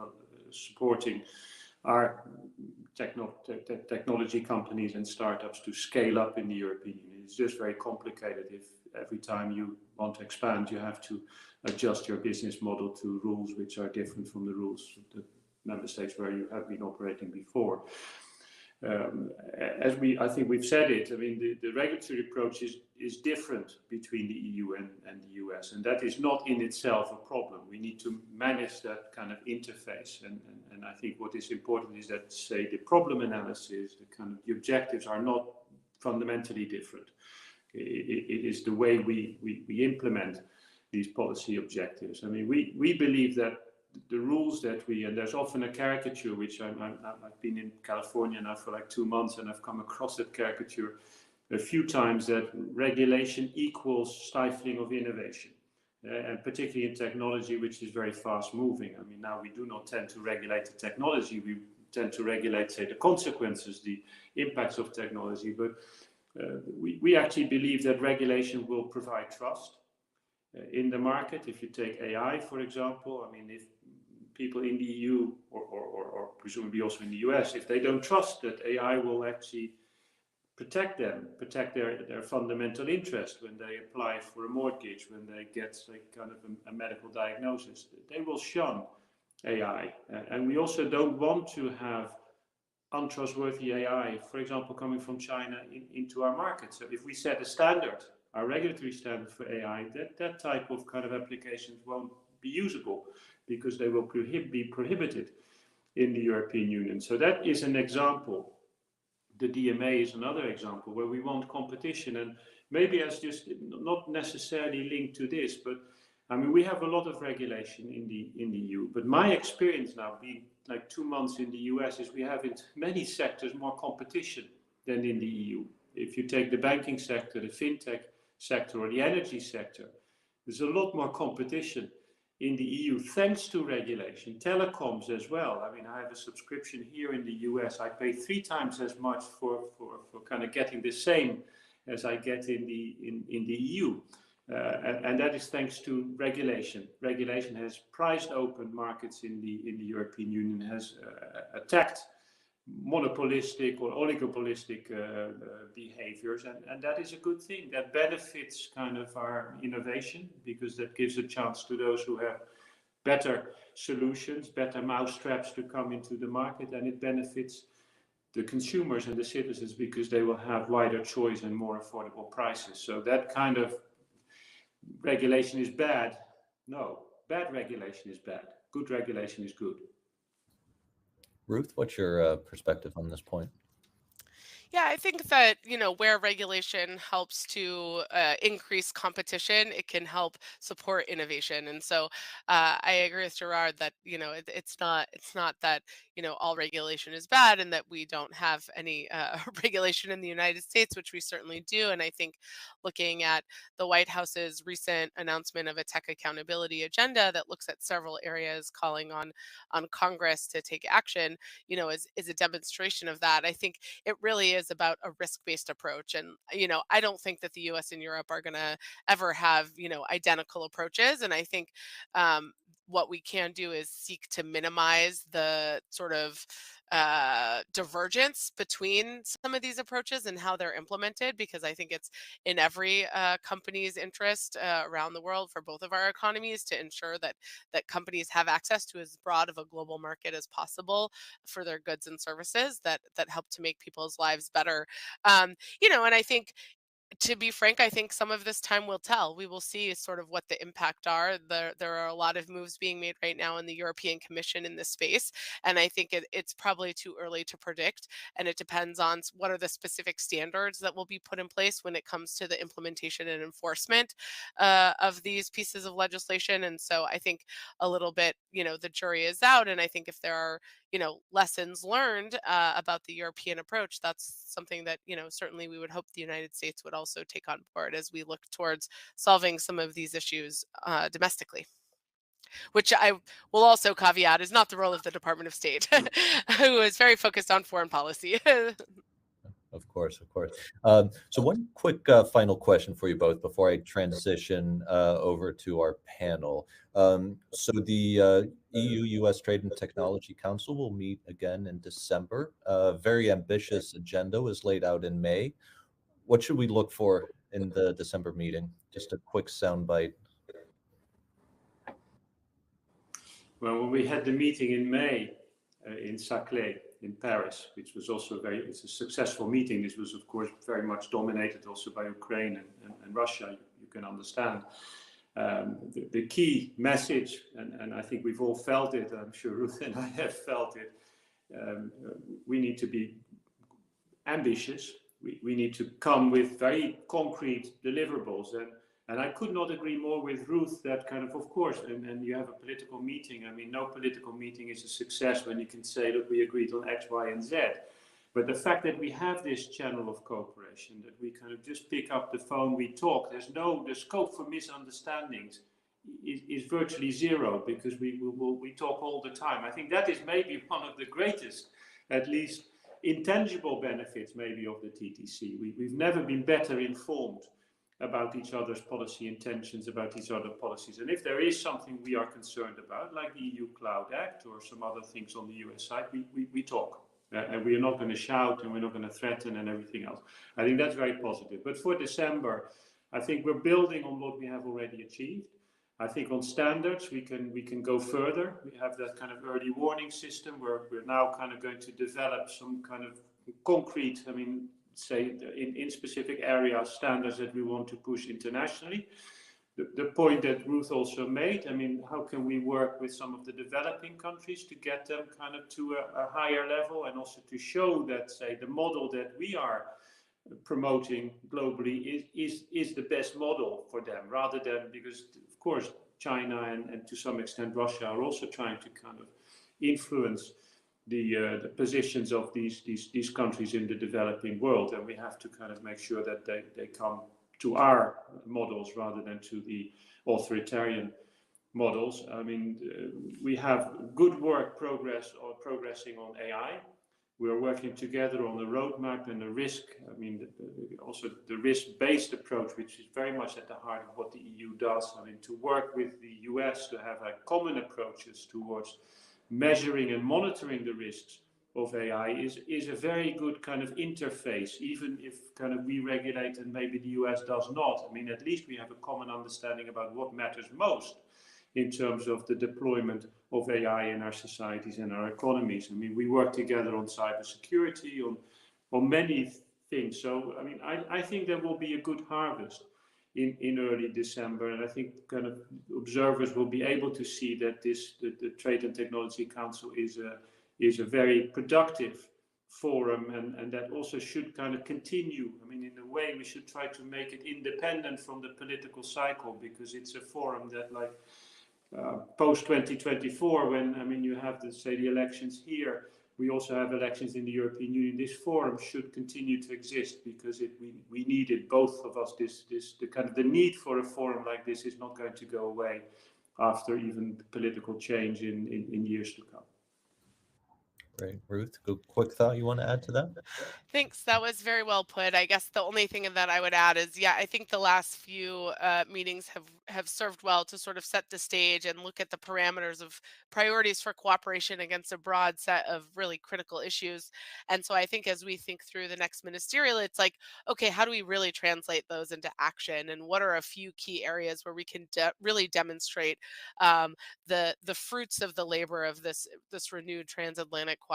supporting our technology companies and startups to scale up in the European Union. It's just very complicated. If every time you want to expand, you have to adjust your business model to rules which are different from the rules of the member states where you have been operating before. I think we've said it, I mean, the regulatory approach is different between the EU and the US, and that is not in itself a problem. We need to manage that kind of interface, and I think what is important is that, say, the problem analysis, the objectives are not fundamentally different. It is the way we implement these policy objectives. I mean, we believe that the rules that and there's often a caricature, which I've been in California now for like 2 months, and I've come across that caricature a few times, that regulation equals stifling of innovation, and particularly in technology, which is very fast moving. I mean, now we do not tend to regulate the technology, we tend to regulate, say, the consequences, the impacts of technology, but we actually believe that regulation will provide trust in the market. If you take AI, for example, I mean, if people in the EU or presumably also in the US, if they don't trust that AI will actually protect their fundamental interest when they apply for a mortgage, when they get kind of a medical diagnosis, they will shun AI. And we also don't want to have untrustworthy AI, for example, coming from China into our market. So if we set a standard, our regulatory standard for AI, that type of kind of applications won't be usable, because they will be prohibited in the European Union. So that is an example. The DMA is another example where we want competition, and maybe as just not necessarily linked to this, but I mean, we have a lot of regulation in the EU, but my experience now, being like 2 months in the US, is we have in many sectors more competition than in the EU. If you take the banking sector, the fintech sector, or the energy sector, there's a lot more competition in the EU thanks to regulation. Telecoms as well. I mean, I have a subscription here in the US. I pay 3 times as much for kind of getting the same as I get in the EU. And that is thanks to regulation. Regulation has prized open markets in the European Union, has attacked monopolistic or oligopolistic behaviors, and that is a good thing. That benefits kind of our innovation, because that gives a chance to those who have better solutions, better mousetraps to come into the market, and it benefits the consumers and the citizens because they will have wider choice and more affordable prices. So that kind of regulation is bad. No, bad regulation is bad. Good regulation is good. Ruth, what's your perspective on this point? Yeah, I think that, where regulation helps to increase competition, it can help support innovation. And so I agree with Gerard that, it's not that, all regulation is bad and that we don't have any regulation in the United States, which we certainly do. And I think looking at the White House's recent announcement of a tech accountability agenda that looks at several areas, calling on Congress to take action, is a demonstration of that. I think it really is about a risk-based approach. And, I don't think that the US and Europe are going to ever have, identical approaches. And I think what we can do is seek to minimize the sort of divergence between some of these approaches and how they're implemented, because I think it's in every company's interest around the world for both of our economies to ensure that companies have access to as broad of a global market as possible for their goods and services that help to make people's lives better. And I think, to be frank, I think some of this time will tell. We will see sort of what the impact are. There are a lot of moves being made right now in the European Commission in this space, and I think it's probably too early to predict. And it depends on what are the specific standards that will be put in place when it comes to the implementation and enforcement of these pieces of legislation. And so I think a little bit, the jury is out. And I think if there are lessons learned about the European approach, that's something that, certainly we would hope the United States would also take on board as we look towards solving some of these issues domestically. Which I will also caveat is not the role of the Department of State, who is very focused on foreign policy. Of course, of course. So one quick final question for you both before I transition over to our panel. So the EU-US Trade and Technology Council will meet again in December. A very ambitious agenda was laid out in May. What should we look for in the December meeting? Just a quick soundbite. Well, when we had the meeting in May in Saclay in Paris, which was also it's a successful meeting. This was, of course, very much dominated also by Ukraine and Russia, you can understand. The key message, and I think we've all felt it, I'm sure Ruth and I have felt it, we need to be ambitious. We need to come with very concrete deliverables. And I could not agree more with Ruth that kind of course, and you have a political meeting. I mean, no political meeting is a success when you can say, look, we agreed on X, Y, and Z. But the fact that we have this channel of cooperation, that we kind of just pick up the phone, we talk, the scope for misunderstandings is virtually zero, because we talk all the time. I think that is maybe one of the greatest, at least intangible benefits maybe of the TTC. We've never been better informed about each other's policy intentions, about each other's policies. And if there is something we are concerned about, like the EU Cloud Act or some other things on the US side, we talk. And we are not going to shout, and we're not going to threaten and everything else. I think that's very positive. But for December, I think we're building on what we have already achieved. I think on standards, we can go further. We have that kind of early warning system where we're now kind of going to develop some kind of concrete, say in specific areas, standards that we want to push internationally. The point that Ruth also made, how can we work with some of the developing countries to get them kind of to a higher level, and also to show that, say, the model that we are promoting globally is the best model for them, rather than, because of course China and to some extent Russia are also trying to kind of influence the positions of these countries in the developing world, and we have to kind of make sure that they come to our models rather than to the authoritarian models. We have good work progressing on AI. We're working together on the roadmap and the risk, I mean, also the risk-based approach, which is very much at the heart of what the EU does. I mean, to work with the US to have a common approaches towards measuring and monitoring the risks of AI is a very good kind of interface, even if kind of we regulate and maybe the US does not. I mean, at least we have a common understanding about what matters most in terms of the deployment of AI in our societies and our economies. I mean, we work together on cybersecurity, on many things. So, I mean, I think there will be a good harvest in early December, and I think kind of observers will be able to see that the Trade and Technology Council is a very productive forum, and that also should kind of continue. I mean, in a way, we should try to make it independent from the political cycle, because it's a forum that, like, post 2024, when, I mean, you have to say the elections here, we also have elections in the European Union. This forum should continue to exist, because we need it, both of us. The kind of the need for a forum like this is not going to go away after even political change in years to come. Great. Ruth, quick thought you want to add to that? Thanks. That was very well put. I guess the only thing that I would add is, yeah, I think the last few meetings have served well to sort of set the stage and look at the parameters of priorities for cooperation against a broad set of really critical issues. And so I think as we think through the next ministerial, it's like, okay, how do we really translate those into action? And what are a few key areas where we can really demonstrate the fruits of the labor of this renewed transatlantic cooperation?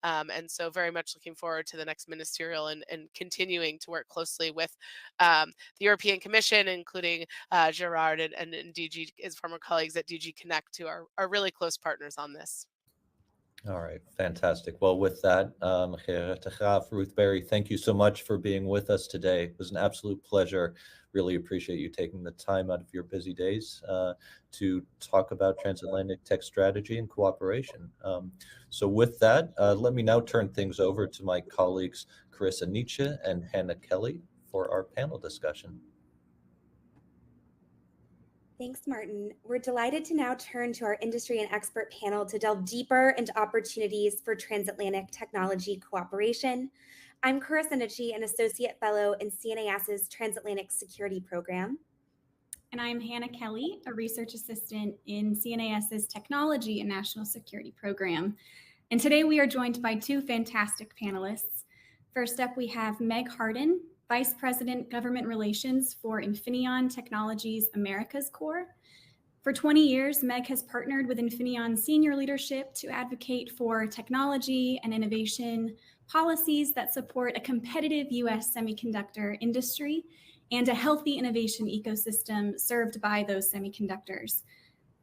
And so very much looking forward to the next ministerial and continuing to work closely with the European Commission, including Gerard and DG, his former colleagues at DG Connect, who are really close partners on this. All right, fantastic. Well, with that, Ruth Berry, thank you so much for being with us today. It was an absolute pleasure. Really appreciate you taking the time out of your busy days to talk about transatlantic tech strategy and cooperation. So with that, let me now turn things over to my colleagues, Carissa Nietzsche and Hannah Kelly, for our panel discussion. Thanks, Martin. We're delighted to now turn to our industry and expert panel to delve deeper into opportunities for transatlantic technology cooperation. I'm Carissa Nietzsche, an associate fellow in CNAS's Transatlantic Security Program. And I'm Hannah Kelly, a research assistant in CNAS's Technology and National Security Program. And today we are joined by two fantastic panelists. First up, we have Meg Hardin, Vice President, Government Relations for Infineon Technologies Americas Corps. For 20 years, Meg has partnered with Infineon senior leadership to advocate for technology and innovation policies that support a competitive U.S. semiconductor industry and a healthy innovation ecosystem served by those semiconductors.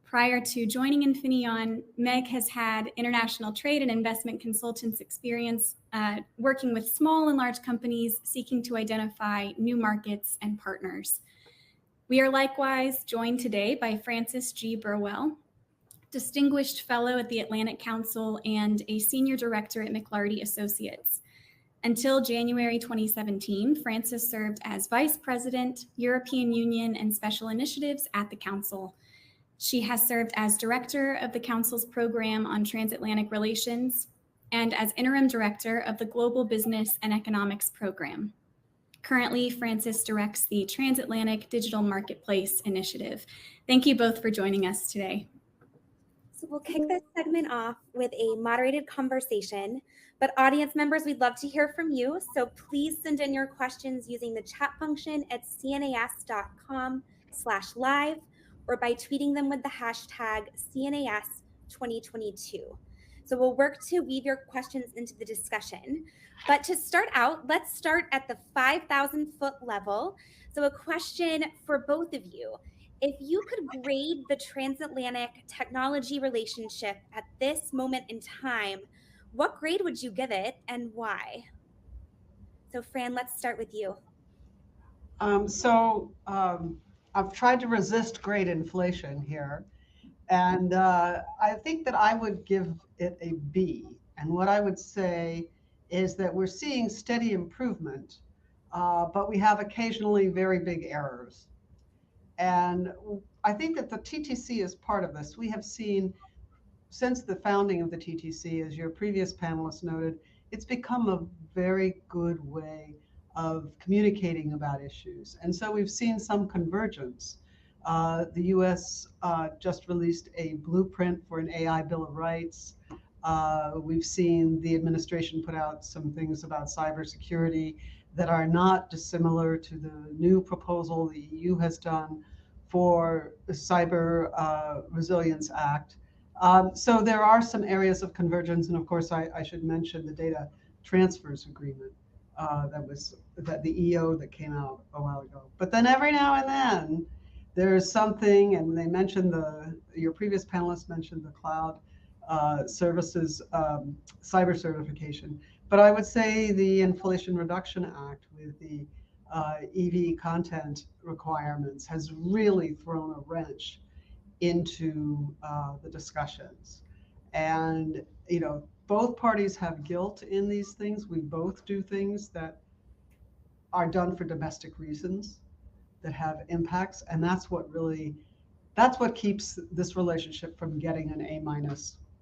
Prior to joining Infineon, Meg has had international trade and investment consultants experience working with small and large companies seeking to identify new markets and partners. We are likewise joined today by Francis G. Burwell, Distinguished Fellow at the Atlantic Council and a Senior Director at McLarty Associates. Until January 2017, Francis served as Vice President, European Union and Special Initiatives at the Council. She has served as Director of the Council's Program on Transatlantic Relations and as Interim Director of the Global Business and Economics Program. Currently, Francis directs the Transatlantic Digital Marketplace Initiative. Thank you both for joining us today. So we'll kick this segment off with a moderated conversation, but audience members, we'd love to hear from you. So please send in your questions using the chat function at cnas.com/live or by tweeting them with the hashtag CNAS2022. So we'll work to weave your questions into the discussion. But to start out, let's start at the 5,000-foot level. So a question for both of you. If you could grade the transatlantic technology relationship at this moment in time, what grade would you give it and why? So Fran, let's start with you. I've tried to resist great inflation here. And I think that I would give it a B. And what I would say is that we're seeing steady improvement, but we have occasionally very big errors. And I think that the TTC is part of this. We have seen since the founding of the TTC, as your previous panelist noted, it's become a very good way of communicating about issues. And so we've seen some convergence. The US just released a blueprint for an AI Bill of Rights. We've seen the administration put out some things about cybersecurity that are not dissimilar to the new proposal the EU has done for the Cyber Resilience Act. So there are some areas of convergence, and of course I should mention the data transfers agreement that the EO that came out a while ago. But then every now and then there's something, and they mentioned your previous panelist mentioned the cloud services cyber certification. But I would say the Inflation Reduction Act with the EV content requirements has really thrown a wrench into the discussions. And, you know, both parties have guilt in these things. We both do things that are done for domestic reasons that have impacts. And that's what keeps this relationship from getting an A-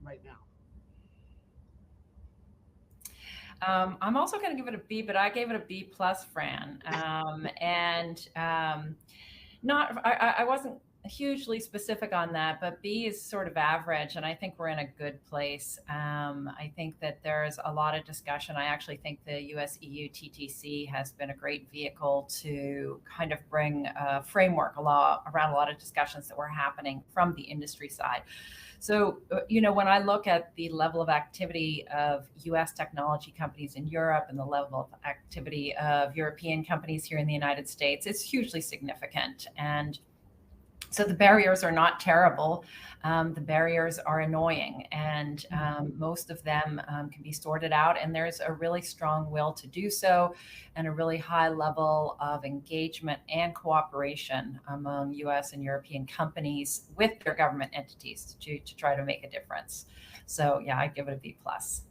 right now. I'm also going to give it a B, but I gave it a B plus, Fran. I wasn't hugely specific on that, but B is sort of average, and I think we're in a good place. I think that there's a lot of discussion. I actually think the US-EU TTC has been a great vehicle to kind of bring a framework around a lot of discussions that were happening from the industry side. So, you know, when I look at the level of activity of US technology companies in Europe and the level of activity of European companies here in the United States, it's hugely significant. And so the barriers are not terrible. The barriers are annoying, and most of them can be sorted out. And there's a really strong will to do so, and a really high level of engagement and cooperation among US and European companies with their government entities to try to make a difference. So yeah, I give it a B plus.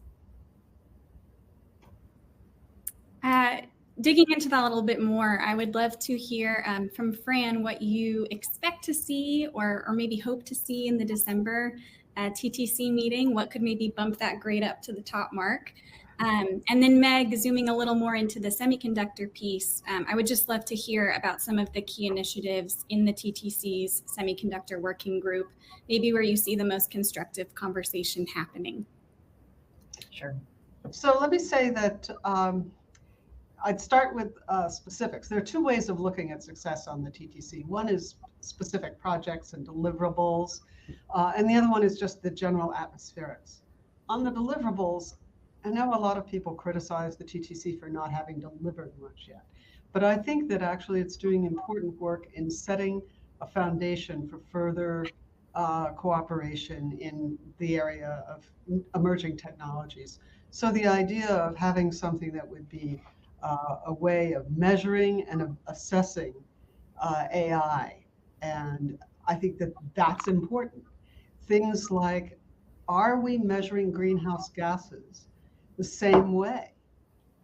Digging into that a little bit more, I would love to hear from Fran what you expect to see or maybe hope to see in the December TTC meeting. What could maybe bump that grade up to the top mark? And then Meg, zooming a little more into the semiconductor piece, I would just love to hear about some of the key initiatives in the TTC's semiconductor working group, maybe where you see the most constructive conversation happening. Sure. So let me say that I'd start with specifics. There are two ways of looking at success on the TTC. One is specific projects and deliverables, and the other one is just the general atmospherics. On the deliverables, I know a lot of people criticize the TTC for not having delivered much yet, but I think that actually it's doing important work in setting a foundation for further cooperation in the area of emerging technologies. So the idea of having something that would be a way of measuring and of assessing AI. And I think that that's important. Things like, are we measuring greenhouse gases the same way?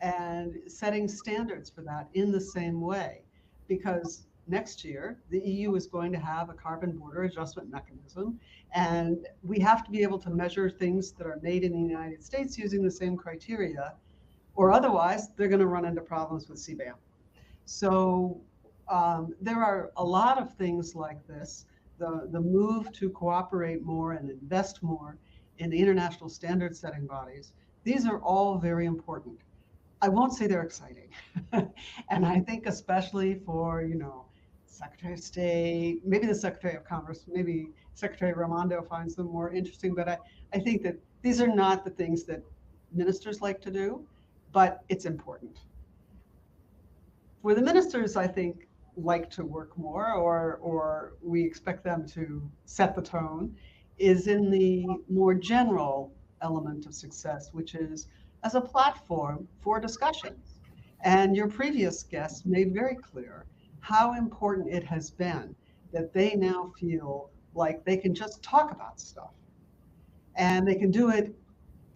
And setting standards for that in the same way. Because next year, the EU is going to have a carbon border adjustment mechanism. And we have to be able to measure things that are made in the United States using the same criteria, or otherwise they're going to run into problems with CBAM. So there are a lot of things like this. The move to cooperate more and invest more in the international standard setting bodies, these are all very important. I won't say they're exciting. And I think especially for, you know, Secretary of State, maybe the Secretary of Commerce, maybe Secretary Raimondo finds them more interesting, but I think that these are not the things that ministers like to do, but it's important. Where the ministers, I think, like to work more, or we expect them to set the tone, is in the more general element of success, which is as a platform for discussions. And your previous guest made very clear how important it has been that they now feel like they can just talk about stuff. And they can do it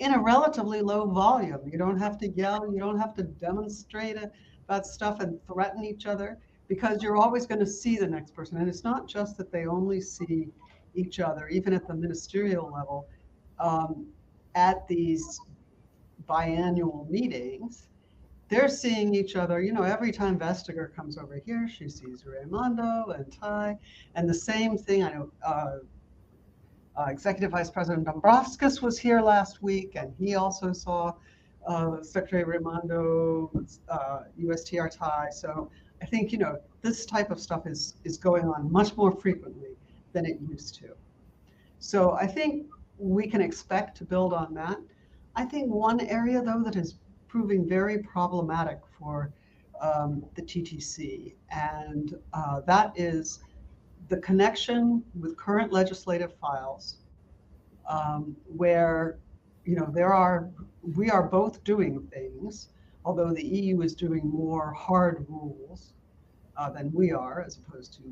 in a relatively low volume. You don't have to yell, you don't have to demonstrate about stuff and threaten each other, because you're always going to see the next person. And it's not just that they only see each other, even at the ministerial level. at these biannual meetings, they're seeing each other. Every time Vestager comes over here, she sees Raimondo and Ty, and the same thing. I know Executive Vice President Dombrovskis was here last week, and he also saw Secretary Raimondo, USTR Ty. So I think, this type of stuff is going on much more frequently than it used to. So I think we can expect to build on that. I think one area, though, that is proving very problematic for the TTC, and that is the connection with current legislative files, where we are both doing things, although the EU is doing more hard rules than we are, as opposed to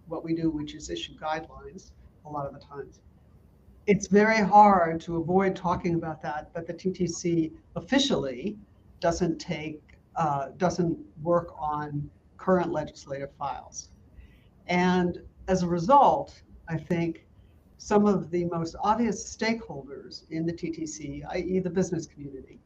what we do, which is issue guidelines a lot of the times. It's very hard to avoid talking about that, but the TTC officially doesn't work on current legislative files. And as a result, I think some of the most obvious stakeholders in the TTC, i.e. the business community,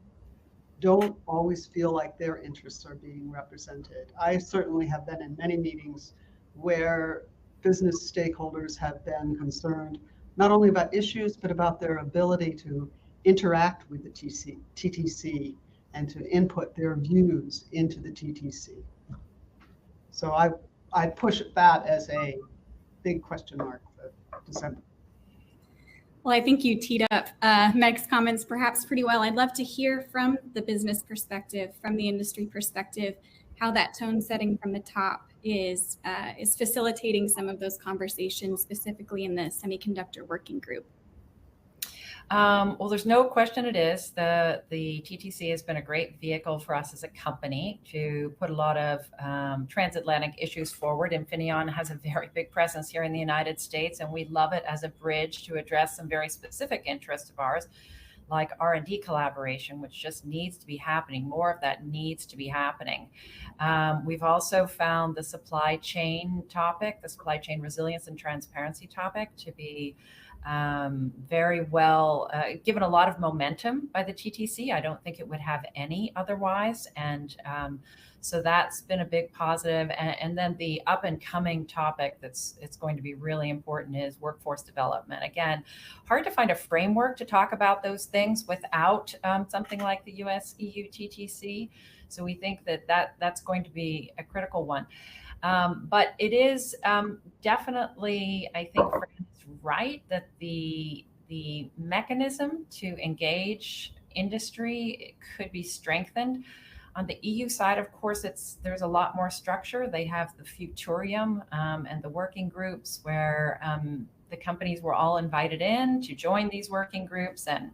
don't always feel like their interests are being represented. I certainly have been in many meetings where business stakeholders have been concerned not only about issues, but about their ability to interact with the TTC and to input their views into the TTC. So I push that as a big question mark for December. Well, I think you teed up Meg's comments perhaps pretty well. I'd love to hear from the business perspective, from the industry perspective, how that tone setting from the top is facilitating some of those conversations, specifically in the semiconductor working group. Well, there's no question it is. The TTC has been a great vehicle for us as a company to put a lot of transatlantic issues forward. Infineon has a very big presence here in the United States, and we love it as a bridge to address some very specific interests of ours, like R&D collaboration, which just needs to be happening. More of that needs to be happening. We've also found the supply chain topic, the supply chain resilience and transparency topic, to be very well given a lot of momentum by the TTC. I don't think it would have any otherwise. And so that's been a big positive. And then the up and coming topic it's going to be really important is workforce development. Again, hard to find a framework to talk about those things without something like the US EU TTC. So we think that's going to be a critical one. But it is definitely, I think, Fran's right that the mechanism to engage industry could be strengthened. On the EU side, of course, there's a lot more structure. They have the Futurium and the working groups where the companies were all invited in to join these working groups, and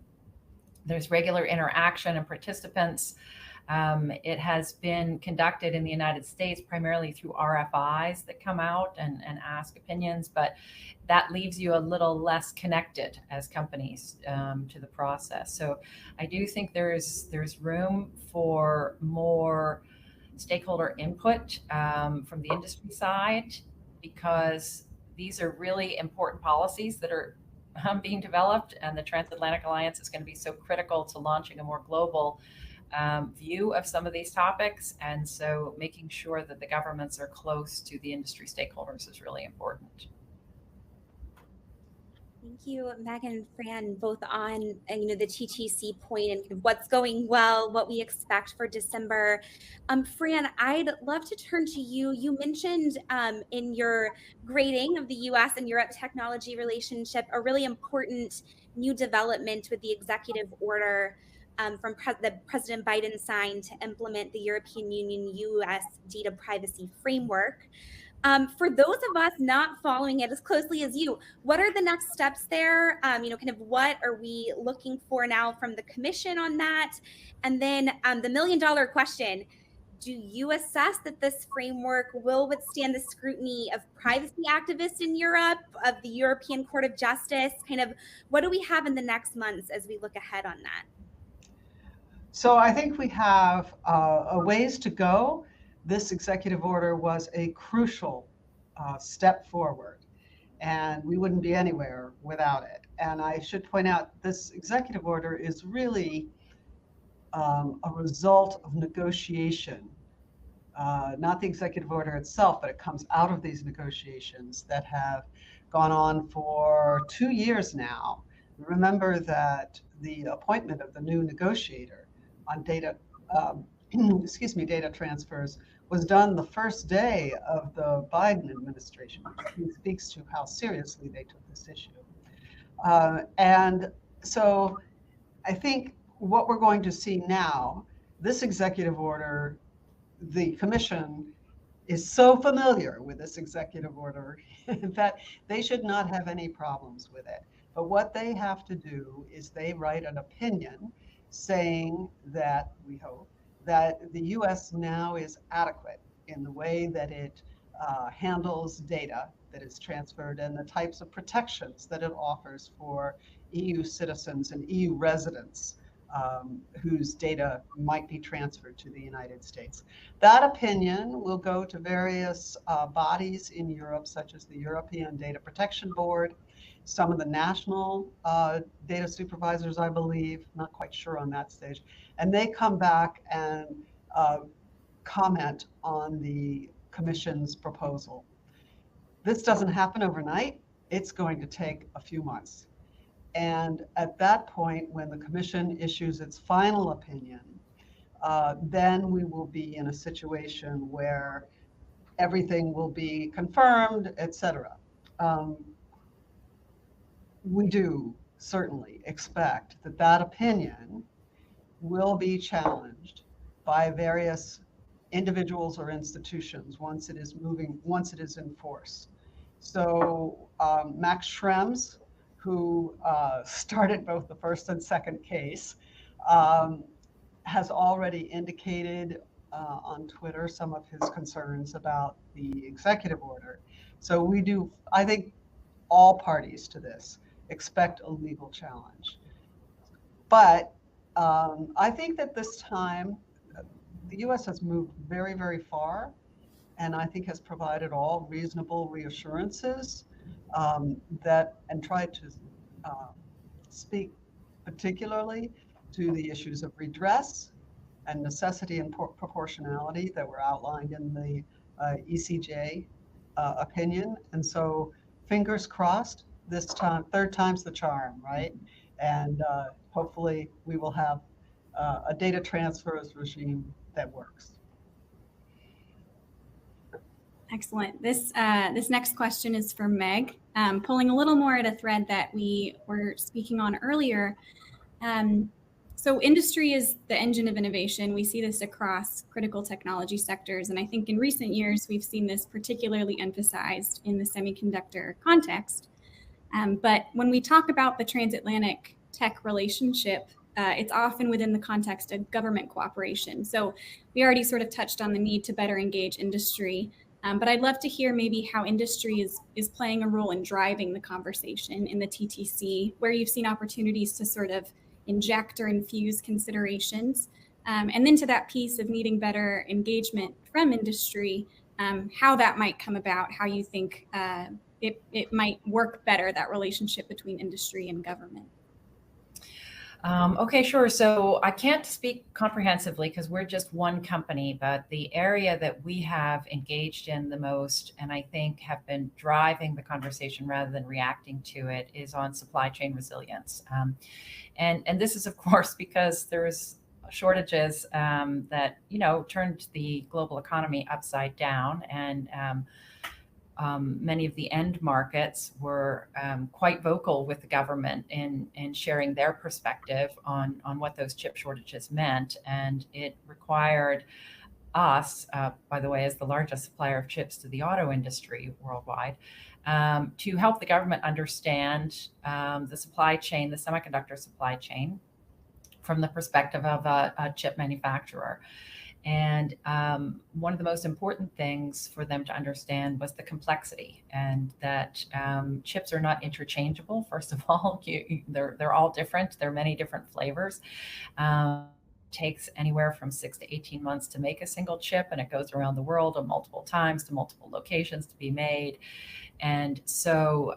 there's regular interaction and participants. It has been conducted in the United States primarily through RFIs that come out and ask opinions, but that leaves you a little less connected as companies to the process. So I do think there's room for more stakeholder input from the industry side, because these are really important policies that are being developed, and the Transatlantic Alliance is going to be so critical to launching a more global view of some of these topics. And so making sure that the governments are close to the industry stakeholders is really important. Thank you, Megan and Fran, both on the TTC point and kind of what's going well, what we expect for December. Fran, I'd love to turn to you. You mentioned in your grading of the U.S. and Europe technology relationship a really important new development with the executive order from President Biden signed to implement the European Union-U.S. data privacy framework. For those of us not following it as closely as you, what are the next steps there? Kind of what are we looking for now from the Commission on that? And then the million-dollar question, do you assess that this framework will withstand the scrutiny of privacy activists in Europe, of the European Court of Justice? Kind of what do we have in the next months as we look ahead on that? So I think we have a ways to go. This executive order was a crucial step forward, and we wouldn't be anywhere without it. And I should point out, this executive order is really a result of negotiation, not the executive order itself, but it comes out of these negotiations that have gone on for 2 years now. Remember that the appointment of the new negotiator on data, data transfers was done the first day of the Biden administration, which speaks to how seriously they took this issue. And so I think what we're going to see now, this executive order, the commission is so familiar with this executive order that they should not have any problems with it. But what they have to do is they write an opinion saying that, we hope, that the US now is adequate in the way that it handles data that is transferred and the types of protections that it offers for EU citizens and EU residents whose data might be transferred to the United States. That opinion will go to various bodies in Europe, such as the European Data Protection Board, some of the national data supervisors, I believe, not quite sure on that stage, and they come back and comment on the Commission's proposal. This doesn't happen overnight. It's going to take a few months. And at that point, when the Commission issues its final opinion, then we will be in a situation where everything will be confirmed, et cetera. We do certainly expect that that opinion will be challenged by various individuals or institutions once it is in force. So Max Schrems, who started both the first and second case, has already indicated on Twitter some of his concerns about the executive order. So we do, I think all parties to this expect a legal challenge. But I think that this time, the US has moved very, very far, and I think has provided all reasonable reassurances and tried to speak particularly to the issues of redress and necessity and proportionality that were outlined in the ECJ opinion. And so fingers crossed, this time, third time's the charm, right? And hopefully we will have a data transfers regime that works. Excellent. This next question is for Meg. Pulling a little more at a thread that we were speaking on earlier. So industry is the engine of innovation. We see this across critical technology sectors. And I think in recent years, we've seen this particularly emphasized in the semiconductor context. But when we talk about the transatlantic tech relationship, it's often within the context of government cooperation. So we already sort of touched on the need to better engage industry. But I'd love to hear maybe how industry is playing a role in driving the conversation in the TTC, where you've seen opportunities to sort of inject or infuse considerations. And then to that piece of needing better engagement from industry, how that might come about, how you think it might work better, that relationship between industry and government. Okay, sure. So I can't speak comprehensively because we're just one company, but the area that we have engaged in the most, and I think have been driving the conversation rather than reacting to it, is on supply chain resilience. And this is, of course, because there's shortages that, turned the global economy upside down, and many of the end markets were quite vocal with the government in sharing their perspective on what those chip shortages meant. And it required us, by the way, as the largest supplier of chips to the auto industry worldwide, to help the government understand the supply chain, the semiconductor supply chain, from the perspective of a chip manufacturer. And one of the most important things for them to understand was the complexity, and that chips are not interchangeable. First of all, they're all different. There are many different flavors. takes anywhere from 6 to 18 months to make a single chip, and it goes around the world multiple times to multiple locations to be made. And so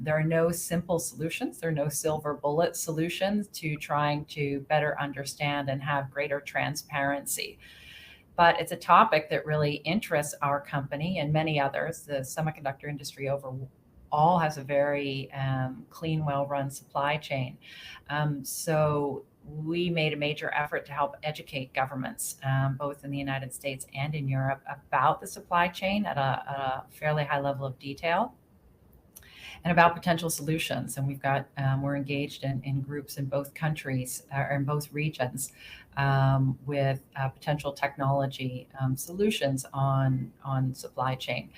there are no simple solutions. There are no silver bullet solutions to trying to better understand and have greater transparency. But it's a topic that really interests our company and many others. The semiconductor industry overall has a very clean, well-run supply chain. So we made a major effort to help educate governments, both in the United States and in Europe, about the supply chain at a fairly high level of detail, and about potential solutions. And we're engaged in groups in both countries or in both regions with potential technology solutions on supply chain.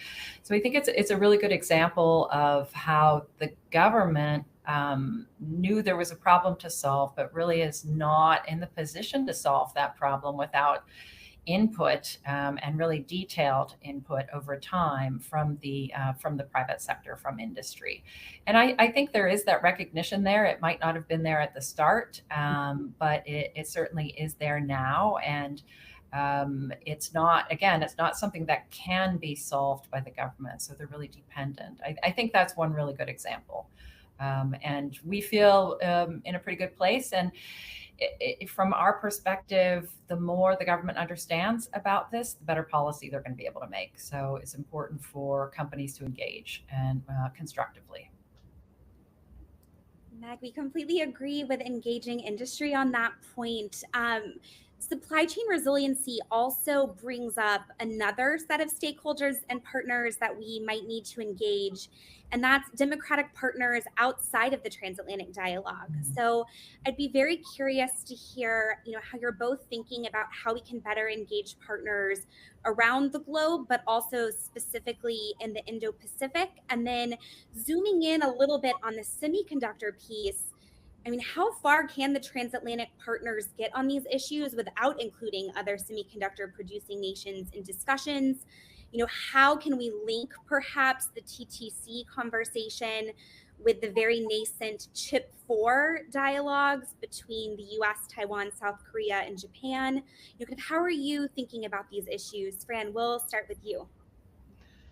So I think it's a really good example of how the government knew there was a problem to solve, but really is not in the position to solve that problem without input and really detailed input over time from the private sector, from industry. And I think there is that recognition there. It might not have been there at the start, but it certainly is there now. And it's not something that can be solved by the government. So they're really dependent. I think that's one really good example. And we feel in a pretty good place. And from our perspective, the more the government understands about this, the better policy they're going to be able to make. So it's important for companies to engage and constructively. Meg, we completely agree with engaging industry on that point. Supply chain resiliency also brings up another set of stakeholders and partners that we might need to engage, and that's democratic partners outside of the transatlantic dialogue. So I'd be very curious to hear, how you're both thinking about how we can better engage partners around the globe, but also specifically in the Indo-Pacific. And then zooming in a little bit on the semiconductor piece, how far can the transatlantic partners get on these issues without including other semiconductor producing nations in discussions? How can we link perhaps the TTC conversation with the very nascent Chip 4 dialogues between the US, Taiwan, South Korea, and Japan? How are you thinking about these issues? Fran, we'll start with you.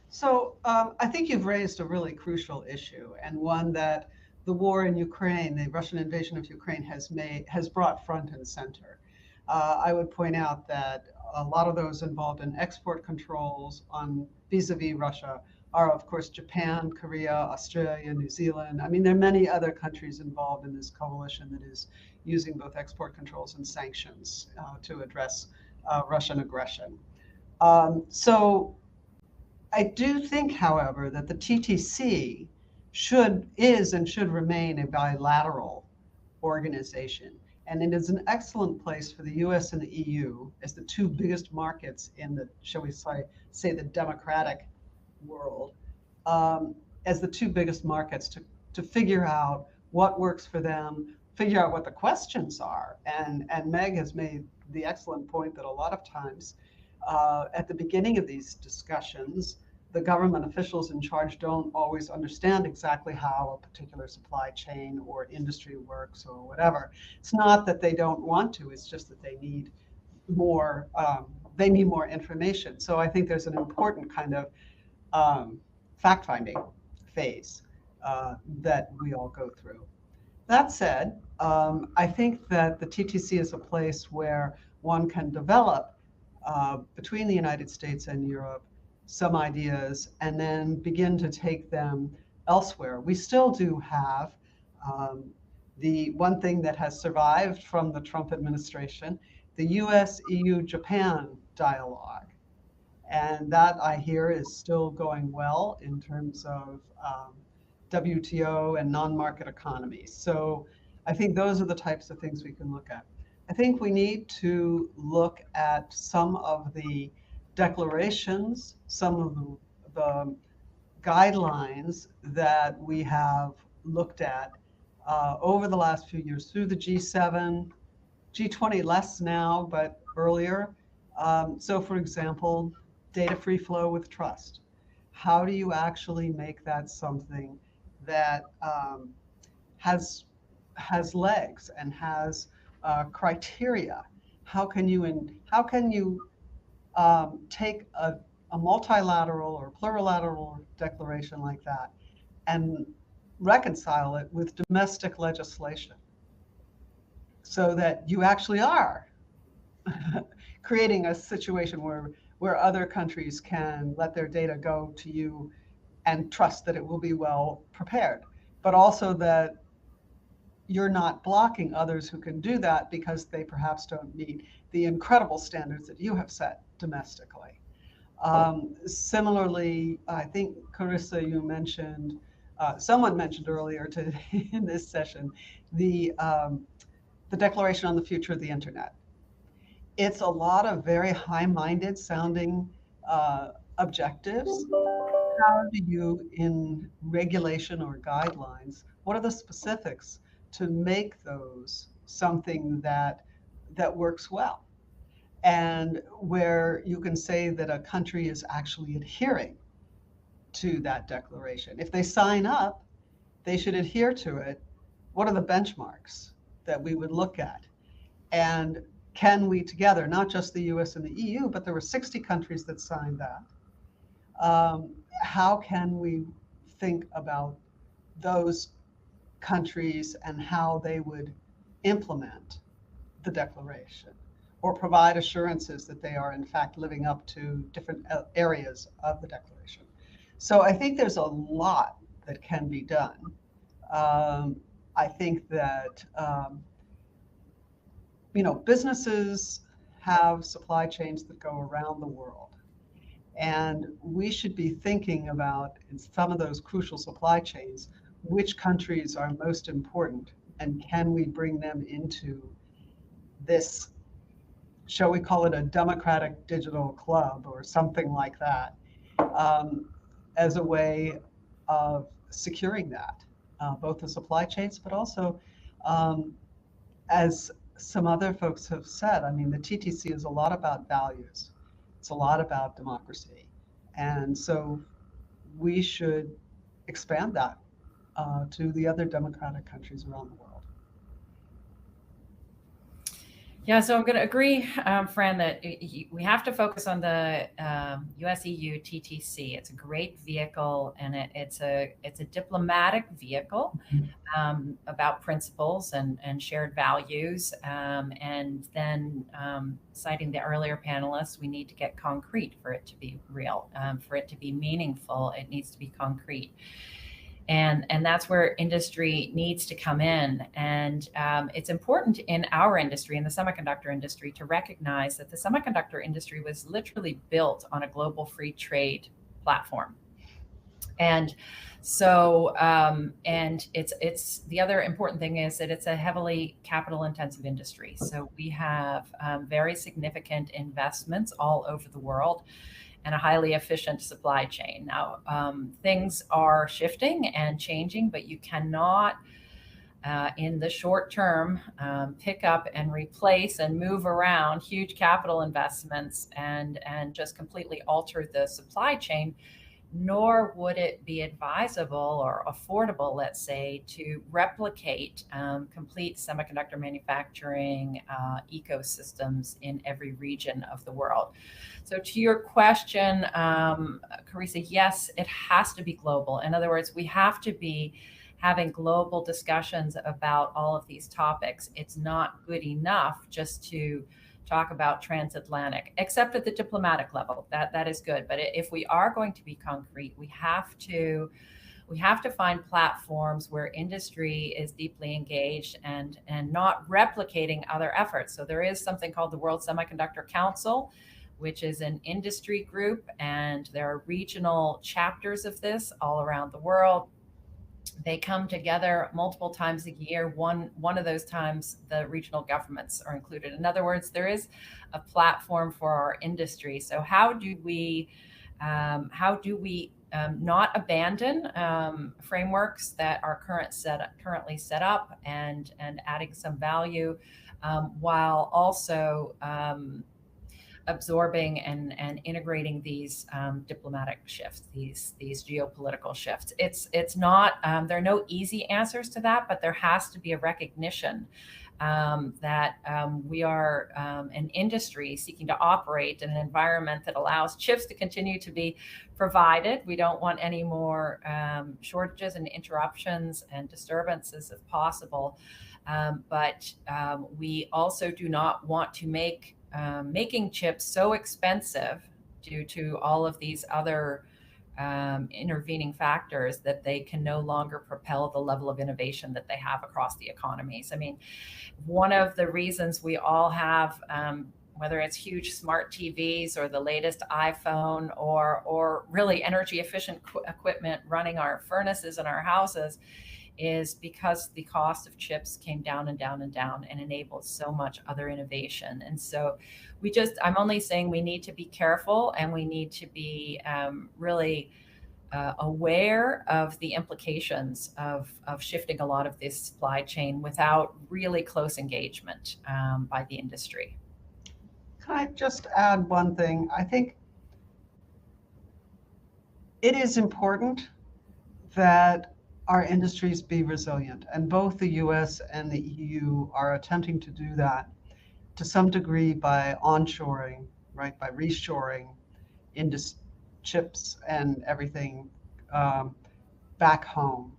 So I think you've raised a really crucial issue, and one that the war in Ukraine, the Russian invasion of Ukraine has brought front and center. I would point out that a lot of those involved in export controls on vis-a-vis Russia are, of course, Japan, Korea, Australia, New Zealand. There are many other countries involved in this coalition that is using both export controls and sanctions to address Russian aggression. So I do think, however, that the TTC is and should remain a bilateral organization. And it is an excellent place for the US and the EU as the two biggest markets in the, shall we say the democratic world, as the two biggest markets to figure out what works for them, figure out what the questions are. And Meg has made the excellent point that a lot of times at the beginning of these discussions, the government officials in charge don't always understand exactly how a particular supply chain or industry works or whatever. It's not that they don't want to, it's just that they need more information. So I think there's an important kind of fact-finding phase that we all go through. That said, I think that the TTC is a place where one can develop between the United States and Europe some ideas and then begin to take them elsewhere. We still do have the one thing that has survived from the Trump administration, the US, EU, Japan dialogue. And that I hear is still going well in terms of WTO and non-market economies. So I think those are the types of things we can look at. I think we need to look at some of the declarations, some of the guidelines that we have looked at over the last few years through the G7, G20 less now, but earlier. So for example, data free flow with trust. How do you actually make that something that has legs and has criteria how can you take a multilateral or plurilateral declaration like that and reconcile it with domestic legislation so that you actually are creating a situation where other countries can let their data go to you and trust that it will be well prepared, but also that you're not blocking others who can do that because they perhaps don't meet the incredible standards that you have set domestically. Similarly, I think, Carissa, you mentioned, someone mentioned earlier today in this session, the Declaration on the Future of the Internet. It's a lot of very high-minded sounding objectives. How do you, in regulation or guidelines, what are the specifics to make those something that works well? And where you can say that a country is actually adhering to that declaration. If they sign up, they should adhere to it. What are the benchmarks that we would look at? And can we together, not just the US and the EU, but there were 60 countries that signed that. How can we think about those countries and how they would implement the declaration or provide assurances that they are in fact living up to different areas of the declaration? So I think there's a lot that can be done. I think that businesses have supply chains that go around the world. And we should be thinking about, in some of those crucial supply chains, which countries are most important and can we bring them into this, shall we call it a democratic digital club or something like that, as a way of securing that, both the supply chains, but also, as some other folks have said, I mean, the TTC is a lot about values. It's a lot about democracy. And so we should expand that to the other democratic countries around the world. Yeah, so I'm going to agree, Fran, that we have to focus on the US-EU TTC. It's a great vehicle, and it's a diplomatic vehicle about principles and shared values. And then, citing the earlier panelists, we need to get concrete for it to be real, for it to be meaningful. It needs to be concrete. And that's where industry needs to come in. And it's important in our industry, in the semiconductor industry, to recognize that the semiconductor industry was literally built on a global free trade platform. And so, and it's the other important thing is that it's a heavily capital intensive industry. So we have very significant investments all over the world and a highly efficient supply chain. Now, things are shifting and changing, but you cannot, in the short term, pick up and replace and move around huge capital investments and just completely alter the supply chain, nor would it be advisable or affordable, let's say, to replicate complete semiconductor manufacturing ecosystems in every region of the world. So to your question, Carissa, yes, it has to be global. In other words, we have to be having global discussions about all of these topics. It's not good enough just to talk about transatlantic, except at the diplomatic level. That is good. But if we are going to be concrete, we have to find platforms where industry is deeply engaged and not replicating other efforts. So there is something called the World Semiconductor Council, which is an industry group, and there are regional chapters of this all around the world. They come together multiple times a year. One of those times, the regional governments are included. In other words, there is a platform for our industry. So how do we not abandon frameworks that are currently set up and adding some value, while also absorbing and integrating these diplomatic shifts, these geopolitical shifts. It's not, there are no easy answers to that, but there has to be a recognition that we are an industry seeking to operate in an environment that allows chips to continue to be provided. We don't want any more shortages and interruptions and disturbances if possible. But we also do not want to make making chips so expensive due to all of these other intervening factors that they can no longer propel the level of innovation that they have across the economies. I mean, one of the reasons we all have, whether it's huge smart TVs or the latest iPhone or really energy efficient equipment running our furnaces in our houses, is because the cost of chips came down and down and down and enabled so much other innovation. And so I'm only saying we need to be careful, and we need to be really aware of the implications of shifting a lot of this supply chain without really close engagement by the industry. Can I just add one thing? I think it is important that our industries be resilient, and both the US and the EU are attempting to do that to some degree by onshoring, right, by reshoring chips and everything back home.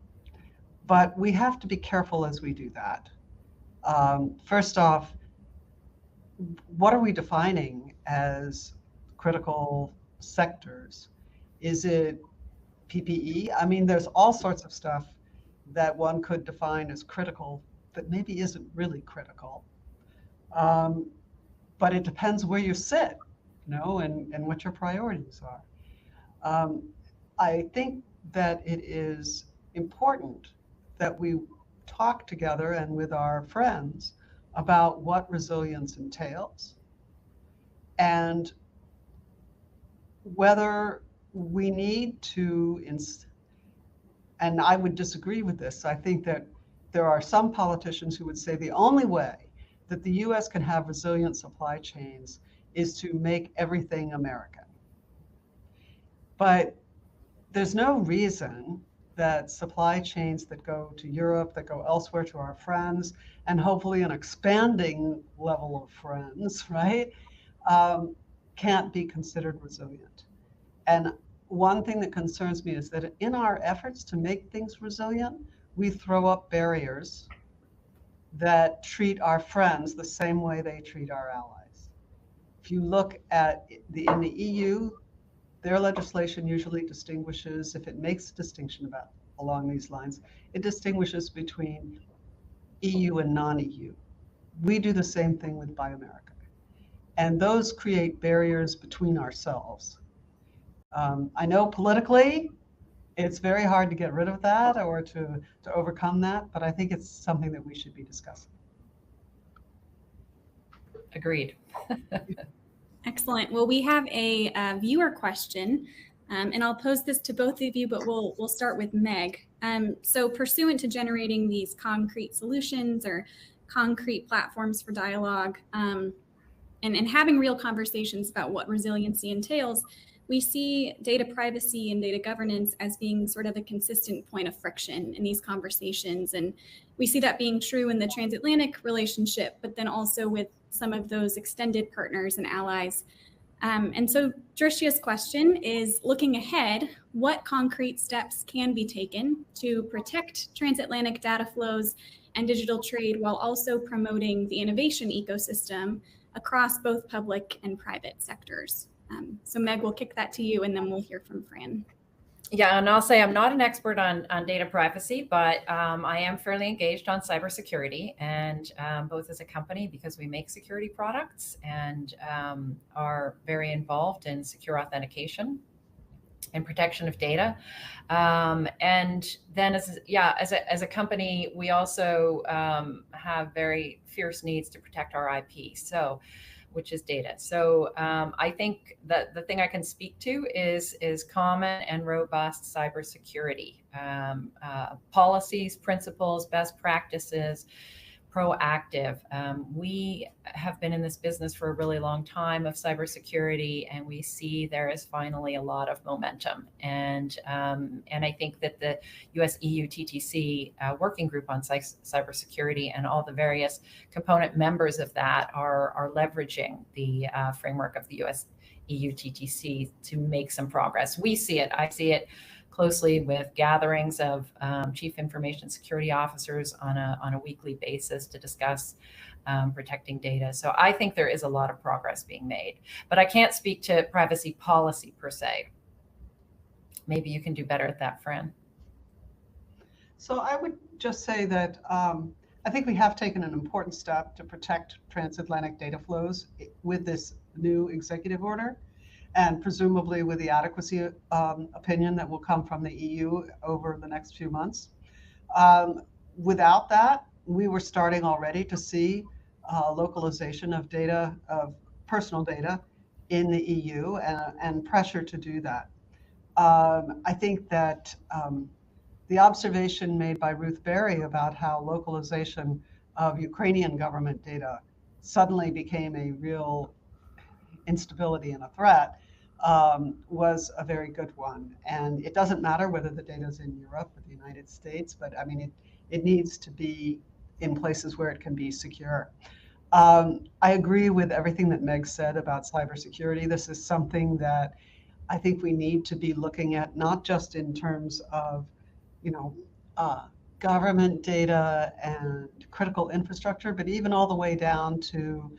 But we have to be careful as we do that. First off, what are we defining as critical sectors? Is it PPE? I mean, there's all sorts of stuff that one could define as critical that maybe isn't really critical. But it depends where you sit, and what your priorities are. I think that it is important that we talk together and with our friends about what resilience entails and whether we need to, and I would disagree with this. I think that there are some politicians who would say the only way that the US can have resilient supply chains is to make everything American. But there's no reason that supply chains that go to Europe, that go elsewhere to our friends, and hopefully an expanding level of friends, right, can't be considered resilient. And one thing that concerns me is that in our efforts to make things resilient, we throw up barriers that treat our friends the same way they treat our allies. If you look at in the EU, their legislation usually distinguishes, if it makes a distinction along these lines, it distinguishes between EU and non-EU. We do the same thing with Buy America. And those create barriers between ourselves. I know politically, it's very hard to get rid of that or to overcome that, but I think it's something that we should be discussing. Agreed. Excellent. Well, we have a viewer question, and I'll pose this to both of you, but we'll start with Meg. So pursuant to generating these concrete solutions or concrete platforms for dialogue, and having real conversations about what resiliency entails, we see data privacy and data governance as being sort of a consistent point of friction in these conversations. And we see that being true in the transatlantic relationship, but then also with some of those extended partners and allies. And so Drishya's question is, looking ahead, what concrete steps can be taken to protect transatlantic data flows and digital trade while also promoting the innovation ecosystem across both public and private sectors? So Meg, we'll kick that to you, and then we'll hear from Fran. Yeah, and I'll say I'm not an expert on data privacy, but I am fairly engaged on cybersecurity, and both as a company, because we make security products, and are very involved in secure authentication and protection of data. And then as a company, we also have very fierce needs to protect our IP. Which is data. So I think that the thing I can speak to is common and robust cybersecurity policies, principles, best practices, proactive. We have been in this business for a really long time of cybersecurity, and we see there is finally a lot of momentum. And I think that the US-EU TTC working group on cybersecurity and all the various component members of that are leveraging the framework of the US-EU TTC to make some progress. We see it. I see it closely with gatherings of chief information security officers on a weekly basis to discuss protecting data. So I think there is a lot of progress being made, but I can't speak to privacy policy per se. Maybe you can do better at that, Fran. So I would just say that I think we have taken an important step to protect transatlantic data flows with this new executive order, and presumably with the adequacy opinion that will come from the EU over the next few months. Without that, we were starting already to see localization of data, of personal data in the EU, and pressure to do that. I think that the observation made by Ruth Berry about how localization of Ukrainian government data suddenly became a real instability and a threat was a very good one. And it doesn't matter whether the data is in Europe or the United States, but I mean, it needs to be in places where it can be secure. I agree with everything that Meg said about cybersecurity. This is something that I think we need to be looking at, not just in terms of, government data and critical infrastructure, but even all the way down to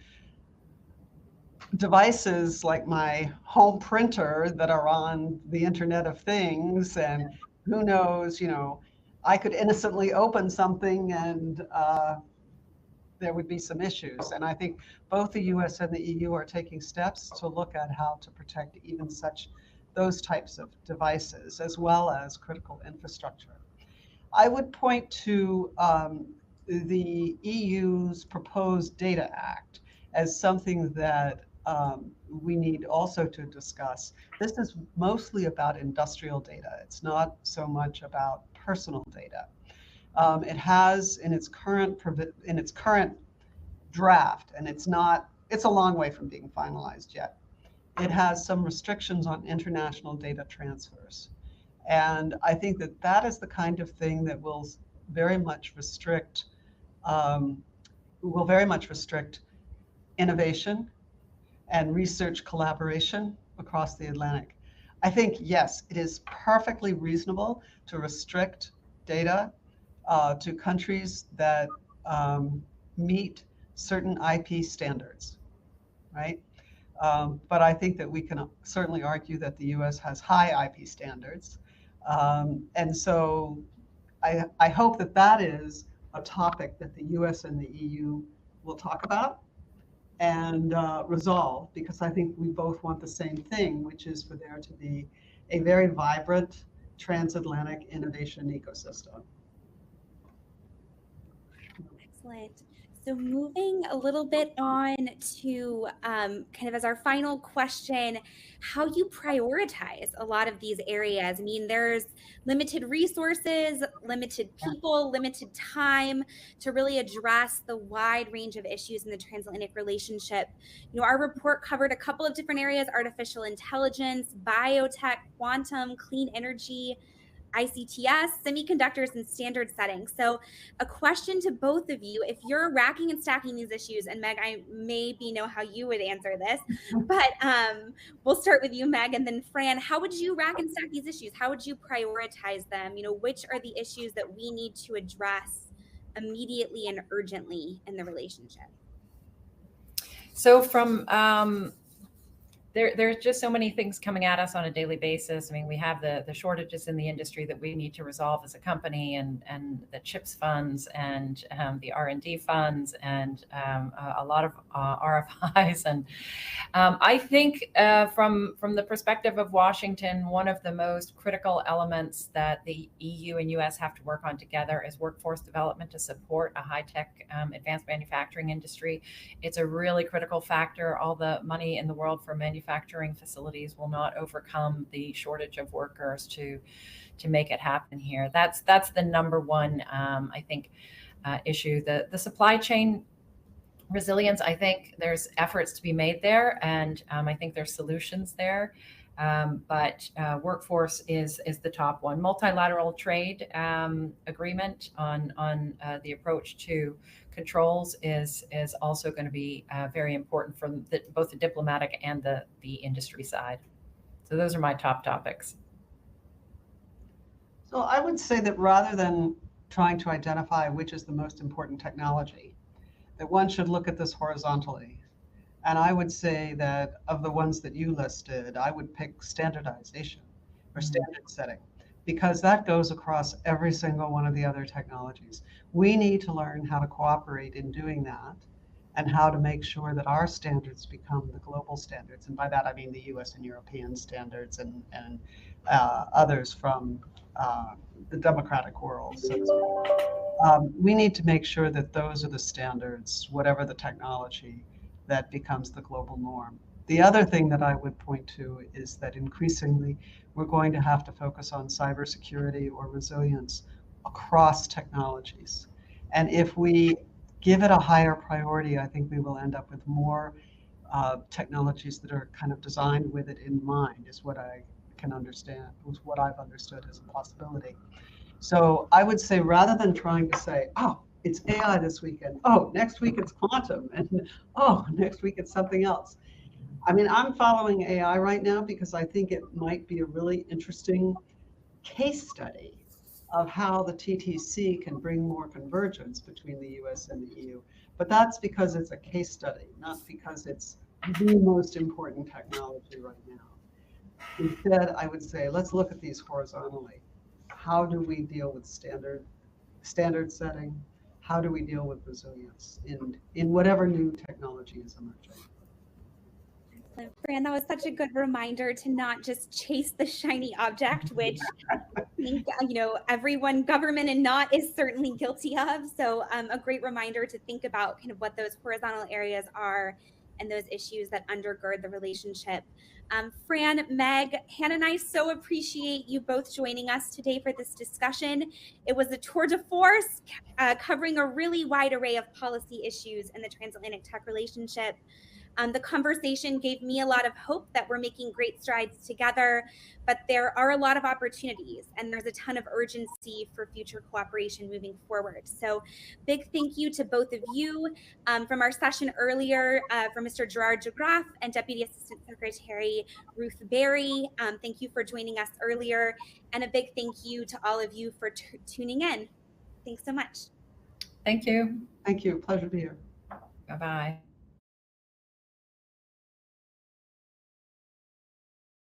devices like my home printer that are on the Internet of Things, and who knows, I could innocently open something and there would be some issues. And I think both the US and the EU are taking steps to look at how to protect even those types of devices, as well as critical infrastructure. I would point to the EU's proposed Data Act as something that we need also to discuss. This is mostly about industrial data. It's not so much about personal data. It has in its current draft, and it's a long way from being finalized yet. It has some restrictions on international data transfers. And I think that is the kind of thing that will very much restrict innovation and research collaboration across the Atlantic. I think, yes, it is perfectly reasonable to restrict data to countries that meet certain IP standards, right? But I think that we can certainly argue that the US has high IP standards. And so I hope that is a topic that the US and the EU will talk about and resolve, because I think we both want the same thing, which is for there to be a very vibrant transatlantic innovation ecosystem. Excellent. So moving a little bit on to kind of as our final question, how you prioritize a lot of these areas. I mean, there's limited resources, limited people, limited time to really address the wide range of issues in the transatlantic relationship. Our report covered a couple of different areas: artificial intelligence, biotech, quantum, clean energy, ICTS, semiconductors, and standard setting. So a question to both of you: if you're racking and stacking these issues, and Meg, I maybe know how you would answer this, but we'll start with you, Meg, and then Fran, how would you rack and stack these issues? How would you prioritize them? Which are the issues that we need to address immediately and urgently in the relationship? So from there's just so many things coming at us on a daily basis. I mean, we have the shortages in the industry that we need to resolve as a company, and the CHIPS funds, and the R&D funds, and a lot of RFIs. And I think from the perspective of Washington, one of the most critical elements that the EU and US have to work on together is workforce development to support a high-tech advanced manufacturing industry. It's a really critical factor. All the money in the world for manufacturing facilities will not overcome the shortage of workers to make it happen here. That's the number one, I think, issue. The supply chain resilience, I think there's efforts to be made there, and I think there's solutions there. But workforce is the top one. Multilateral trade agreement on the approach to controls is also going to be very important from both the diplomatic and the industry side. So those are my top topics. So I would say that rather than trying to identify which is the most important technology, that one should look at this horizontally. And I would say that of the ones that you listed, I would pick standardization or standard setting, because that goes across every single one of the other technologies. We need to learn how to cooperate in doing that, and how to make sure that our standards become the global standards. And by that, I mean the US and European standards and others from the democratic world. So we need to make sure that those are the standards, whatever the technology, that becomes the global norm. The other thing that I would point to is that increasingly we're going to have to focus on cybersecurity or resilience across technologies. And if we give it a higher priority, I think we will end up with more technologies that are kind of designed with it in mind, is what I can understand, was what I've understood as a possibility. So I would say, rather than trying to say, oh, it's AI this weekend, oh, next week it's quantum, and oh, next week it's something else. I mean, I'm following AI right now because I think it might be a really interesting case study of how the TTC can bring more convergence between the US and the EU. But that's because it's a case study, not because it's the most important technology right now. Instead, I would say, let's look at these horizontally. How do we deal with standard setting? How do we deal with resilience in whatever new technology is emerging? Fran, that was such a good reminder to not just chase the shiny object, which I think, everyone, government and not, is certainly guilty of. So a great reminder to think about kind of what those horizontal areas are and those issues that undergird the relationship. Fran, Meg, Hannah and I so appreciate you both joining us today for this discussion. It was a tour de force covering a really wide array of policy issues in the transatlantic tech relationship. The conversation gave me a lot of hope that we're making great strides together, but there are a lot of opportunities and there's a ton of urgency for future cooperation moving forward. So big thank you to both of you. From our session earlier, from Mr. Gerard DeGraff and Deputy Assistant Secretary Ruth Berry. Thank you for joining us earlier. And a big thank you to all of you for tuning in. Thanks so much. Thank you. Thank you. Pleasure to be here. Bye-bye.